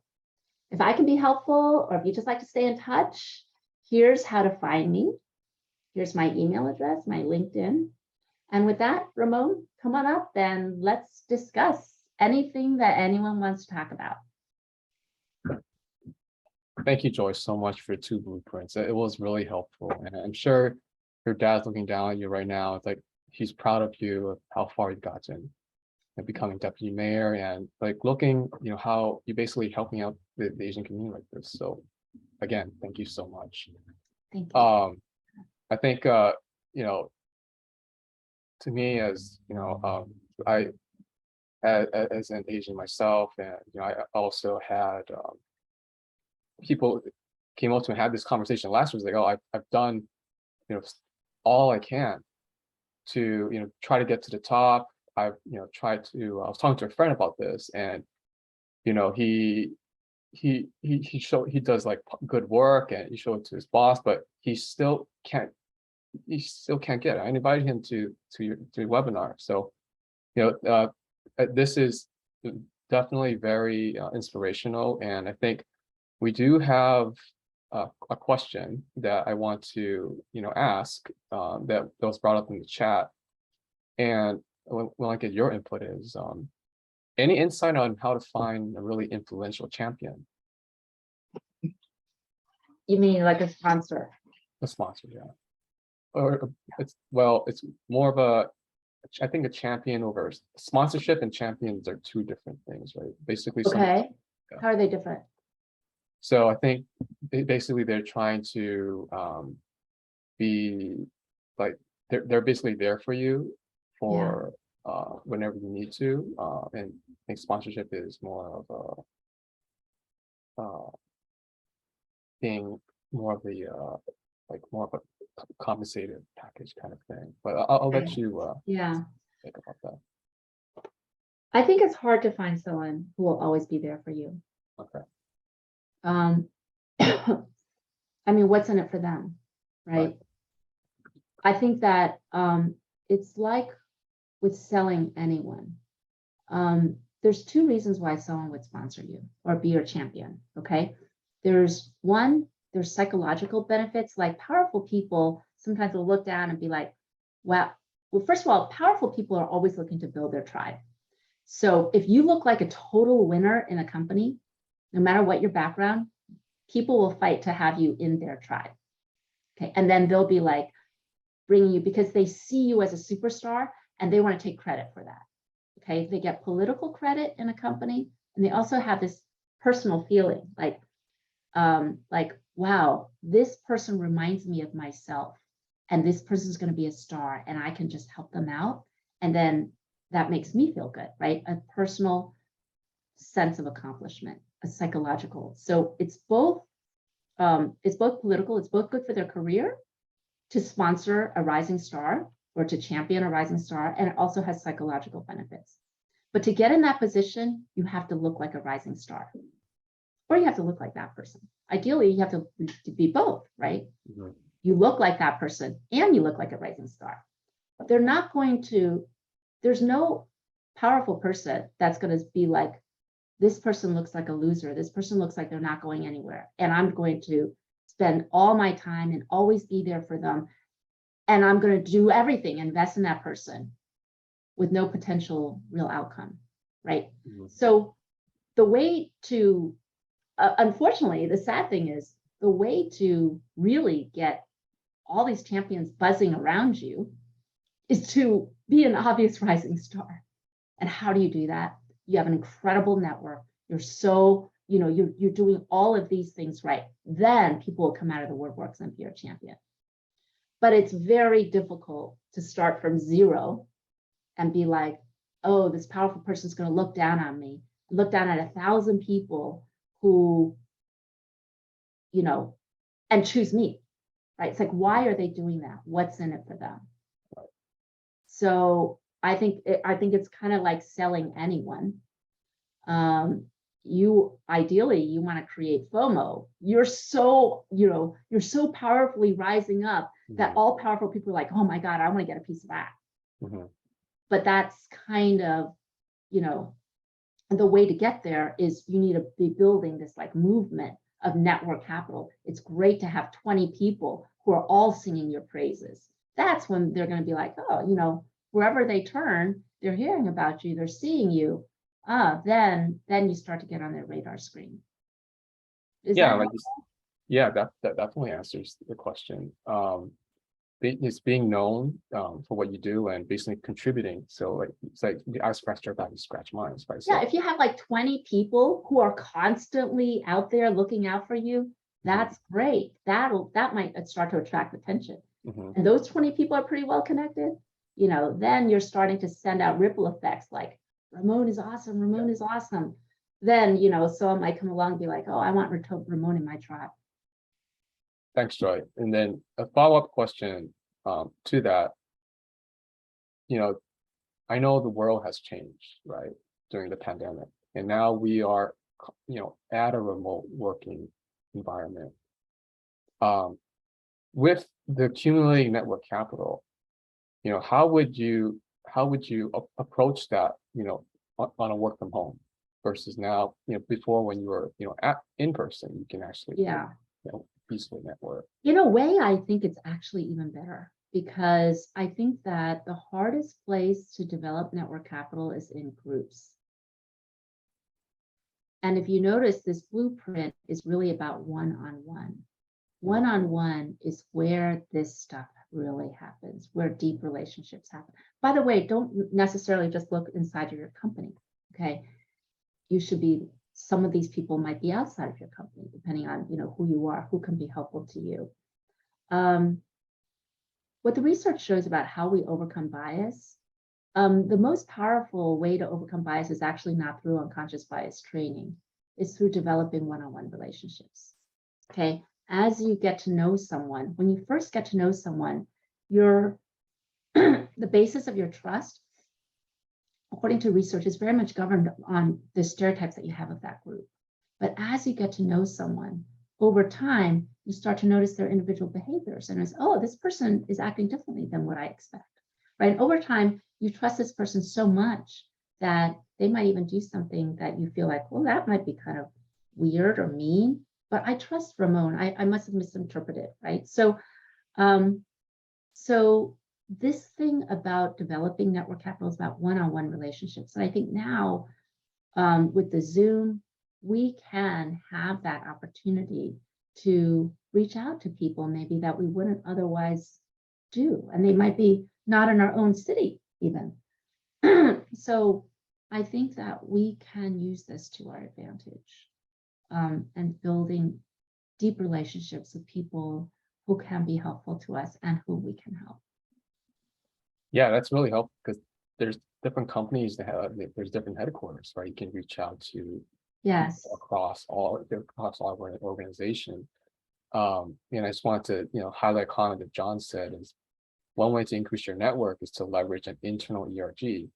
If I can be helpful, or if you just like to stay in touch, here's how to find me. Here's my email address, my LinkedIn. And with that, Ramon, come on up and let's discuss anything that anyone wants to talk about. Thank you, Joyce, so much for 2 blueprints. It was really helpful. And I'm sure your dad's looking down at you right now. It's like he's proud of you, of how far you've gotten and becoming deputy mayor, and like looking, how you basically helping out the Asian community like this. So again, thank you so much. Thank you. I think, to me, as I, as an Asian myself, and I also had people came up to me and had this conversation last week, like, oh, I've done all I can to try to get to the top. I've tried to. I was talking to a friend about this, and he does like good work, and he showed it to his boss, but he still can't get it. I invited him to your webinar, so this is definitely very inspirational, and I think we do have a question that I want to ask that was brought up in the chat, and when I get your input is any insight on how to find a really influential champion? You mean like a sponsor? A sponsor, yeah. Or it's more of a, I think a champion over sponsorship and champions are 2 different things, right? Basically, Okay. How are they different? So I think basically they're trying to be like they're basically there for you for whenever you need to, and I think sponsorship is more of being more of the like more of a compensated package kind of thing. But I'll let you think about that. I think it's hard to find someone who will always be there for you. Okay. I mean, what's in it for them, right? I think that it's like with selling anyone. There's 2 reasons why someone would sponsor you or be your champion, okay? There's psychological benefits, like powerful people sometimes will look down and be like, wow. Well, first of all, powerful people are always looking to build their tribe. So if you look like a total winner in a company, no matter what your background, people will fight to have you in their tribe. Okay, and then they'll be like bringing you because they see you as a superstar and they want to take credit for that. Okay, they get political credit in a company, and they also have this personal feeling like, wow, this person reminds me of myself, and this person's going to be a star, and I can just help them out, and then that makes me feel good, right? A personal sense of accomplishment, a psychological. So it's both political, it's both good for their career to sponsor a rising star or to champion a rising star, and it also has psychological benefits. But to get in that position, you have to look like a rising star, or you have to look like that person. Ideally, you have to be both, right? Mhm. You look like that person and you look like a rising star. But they're not going to, there's no powerful person that's going to be like, this person looks like a loser. This person looks like they're not going anywhere. And I'm going to spend all my time and always be there for them. And I'm going to do everything, invest in that person with no potential real outcome, right? Mhm. So the way to, unfortunately, the sad thing is the way to really get all these champions buzzing around you is to be an obvious rising star. And how do you do that? You have an incredible network. You're so, you're doing all of these things right. Then people will come out of the woodworks and be your champion. But it's very difficult to start from zero and be like, oh, this powerful person is going to look down on me, look down at 1,000 people who, and choose me, right? It's like, why are they doing that? What's in it for them? So I think it's kind of like selling anyone. Ideally, you want to create FOMO. You're so powerfully rising up that Mhm. all powerful people are like, oh my God, I want to get a piece of that. Mhm. But that's kind of, the way to get there is you need to be building this like movement of network capital. It's great to have 20 people who are all singing your praises. That's when they're going to be like, oh, wherever they turn, they're hearing about you, they're seeing you. Then you start to get on their radar screen. Is Yeah, that like yeah, that definitely answers the question. It's being known for what you do and basically contributing. So like it's like I scratched your back, you scratch mine, right? Yeah, So if you have like 20 people who are constantly out there looking out for you, that's great. That might start to attract attention. mhm. And those 20 people are pretty well connected, then you're starting to send out ripple effects like, Ramon is awesome, Ramon is awesome. Then, someone might come along and be like, oh, I want Ramon in my tribe. Thanks, Joy. And then a follow-up question to that, I know the world has changed, right, during the pandemic, and now we are, at a remote working environment. With the accumulating network capital, how would you approach that, on a work from home versus now, before when you were, at in person, you can actually, Yeah. peacefully network. In a way, I think it's actually even better because I think that the hardest place to develop network capital is in groups. And if you notice, this blueprint is really about one-on-one. One-on-one is where this stuff really happens, where deep relationships happen. By the way, don't necessarily just look inside of your company, okay? Some of these people might be outside of your company, depending on, who you are, who can be helpful to you. What the research shows about how we overcome bias, the most powerful way to overcome bias is actually not through unconscious bias training. It's through developing one-on-one relationships, okay? As you get to know someone, when you first get to know someone, the basis of your trust, according to research, is very much governed on the stereotypes that you have of that group. But as you get to know someone, over time, you start to notice their individual behaviors and it's, oh, this person is acting differently than what I expect, right? And over time, you trust this person so much that they might even do something that you feel like, well, that might be kind of weird or mean, but I trust Ramon. I must have misinterpreted, right? So this thing about developing network capital is about one-on-one relationships. And I think now with the Zoom, we can have that opportunity to reach out to people maybe that we wouldn't otherwise do. And they might be not in our own city even. So I think that we can use this to our advantage and building deep relationships with people who can be helpful to us and who we can help. Yeah, that's really helpful because there's different companies that have, there's different headquarters, right? You can reach out to Yes. people across all organization. And I just wanted to, highlight a comment that John said is one way to increase your network is to leverage an internal ERG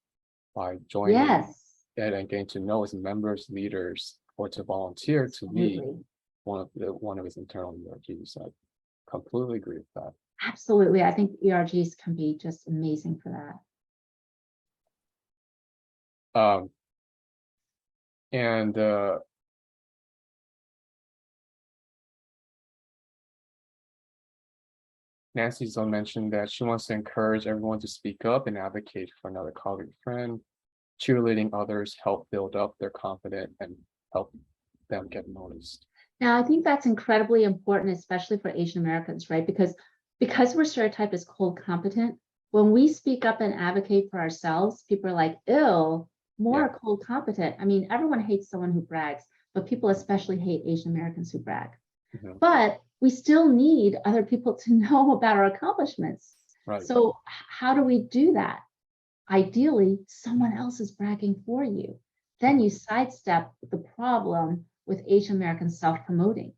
by joining Yes. it and getting to know its members, leaders, or to volunteer to be Absolutely. one of its internal ERGs. So I completely agree with that. Absolutely. I think ERGs can be just amazing for that. And Nancy Zone mentioned that she wants to encourage everyone to speak up and advocate for another colleague friend. Cheerleading others help build up their confidence and help them get noticed. Now, I think that's incredibly important, especially for Asian Americans, right? Because we're stereotyped as cold competent, when we speak up and advocate for ourselves, people are like, ew, more cold competent. I mean, everyone hates someone who brags, but people especially hate Asian Americans who brag. But we still need other people to know about our accomplishments. Right. So how do we do that? Ideally, someone else is bragging for you. Then you sidestep the problem with Asian Americans self-promoting,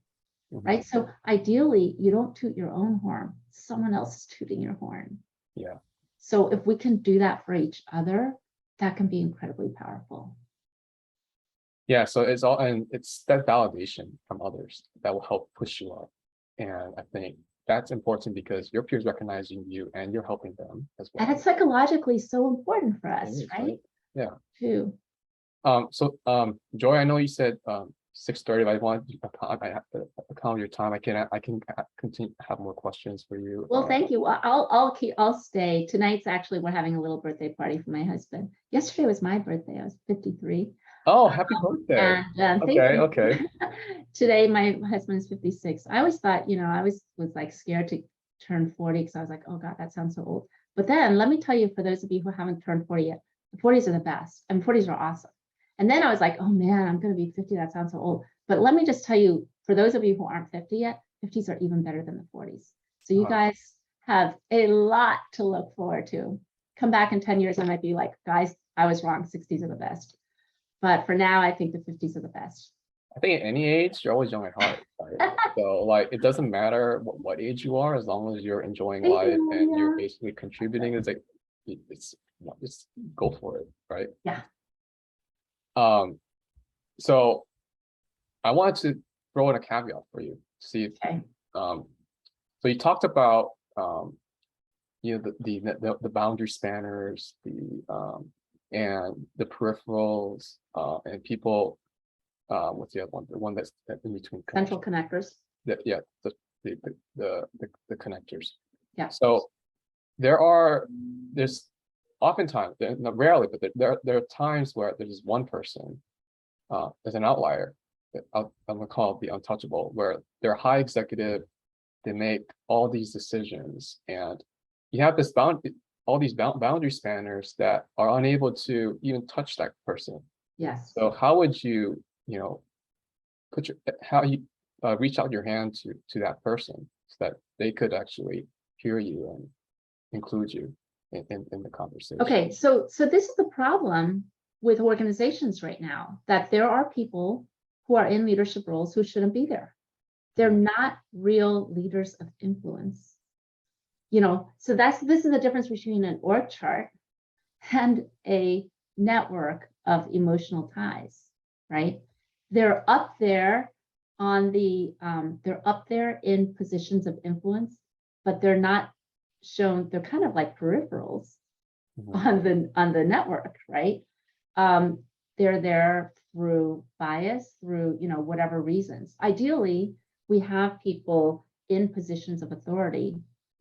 right? So ideally, you don't toot your own horn. Someone else is tooting your horn. Yeah. So if we can do that for each other, that can be incredibly powerful. Yeah, so it's that validation from others that will help push you up. And I think that's important because your peers recognizing you and you're helping them as well. And it's psychologically so important for us, right? Yeah. Too. So Joy, I know you said 6:30, but I want I have to account your time. I can continue have more questions for you. Well, thank you. I'll stay. Tonight's actually, we're having a little birthday party for my husband. Yesterday was my birthday. I was 53. Oh, happy birthday. And thank you. Okay. Today, my husband is 56. I always thought, I always was like scared to turn 40 because I was like, oh God, that sounds so old. But then let me tell you, for those of you who haven't turned 40 yet, the 40s are the best. And 40s are awesome. And then I was like, oh man, I'm going to be 50. That sounds so old. But let me just tell you, for those of you who aren't 50 yet, 50s are even better than the 40s. So you guys have a lot to look forward to. Come back in 10 years, I might be like, guys, I was wrong. 60s are the best. But for now, I think the 50s are the best. I think at any age, you're always young at heart. Right? So like, it doesn't matter what age you are, as long as you're enjoying life and you're basically contributing. It's like, just go for it, right? Yeah. So I wanted to throw in a caveat for you. See if, so you talked about the boundary spanners, and the peripherals, and people. What's the other one? The one that's in between. Central connectors. The connectors. Yeah. So there's oftentimes, not rarely, but there are times where there's one person, as an outlier, that I'm gonna call it the untouchable, where they're high executive, they make all these decisions, and you have all these boundary spanners that are unable to even touch that person. Yes. So how would you, reach out your hand to that person so that they could actually hear you and include you in the conversation? Okay, so this is the problem with organizations right now, that there are people who are in leadership roles who shouldn't be there. They're not real leaders of influence. So this is the difference between an org chart and a network of emotional ties, right? They're up there they're up there in positions of influence, but they're not shown. They're kind of like peripherals on the network, right? They're there through bias, through whatever reasons. Ideally, we have people in positions of authority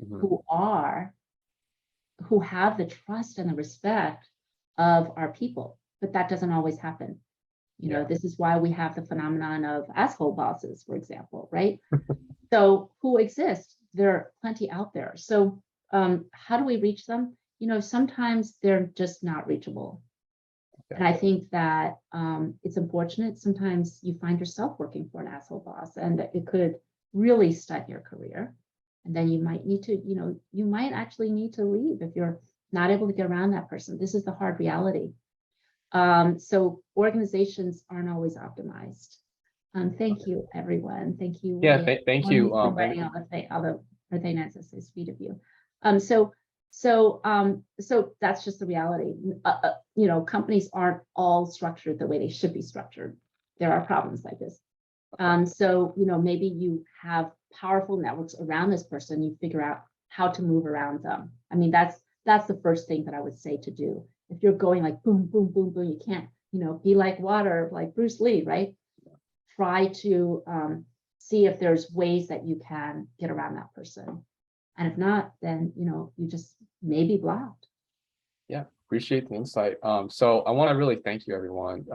who have the trust and the respect of our people, but that doesn't always happen. This is why we have the phenomenon of asshole bosses, for example, right? So who exist? There are plenty out there. So how do we reach them? Sometimes they're just not reachable. And I think that it's unfortunate. Sometimes you find yourself working for an asshole boss, and it could really stunt your career. And then you might need to, you might actually need to leave if you're not able to get around that person. This is the hard reality. So organizations aren't always optimized. Thank you, everyone. Thank you. Yeah, William, thank you. for writing all the thing that says speed of you. So that's just the reality. You know, companies aren't all structured the way they should be structured. There are problems like this. So, you know, maybe you have powerful networks around this person, you figure out how to move around them. I mean, that's the first thing that I would say to do. If you're going like boom, boom, boom, boom, you can't, you know, be like water, like Bruce Lee, right? Try to see if there's ways that you can get around that person. And if not, then, you know, you just may be blocked. Yeah, appreciate the insight. So I want to really thank you, everyone.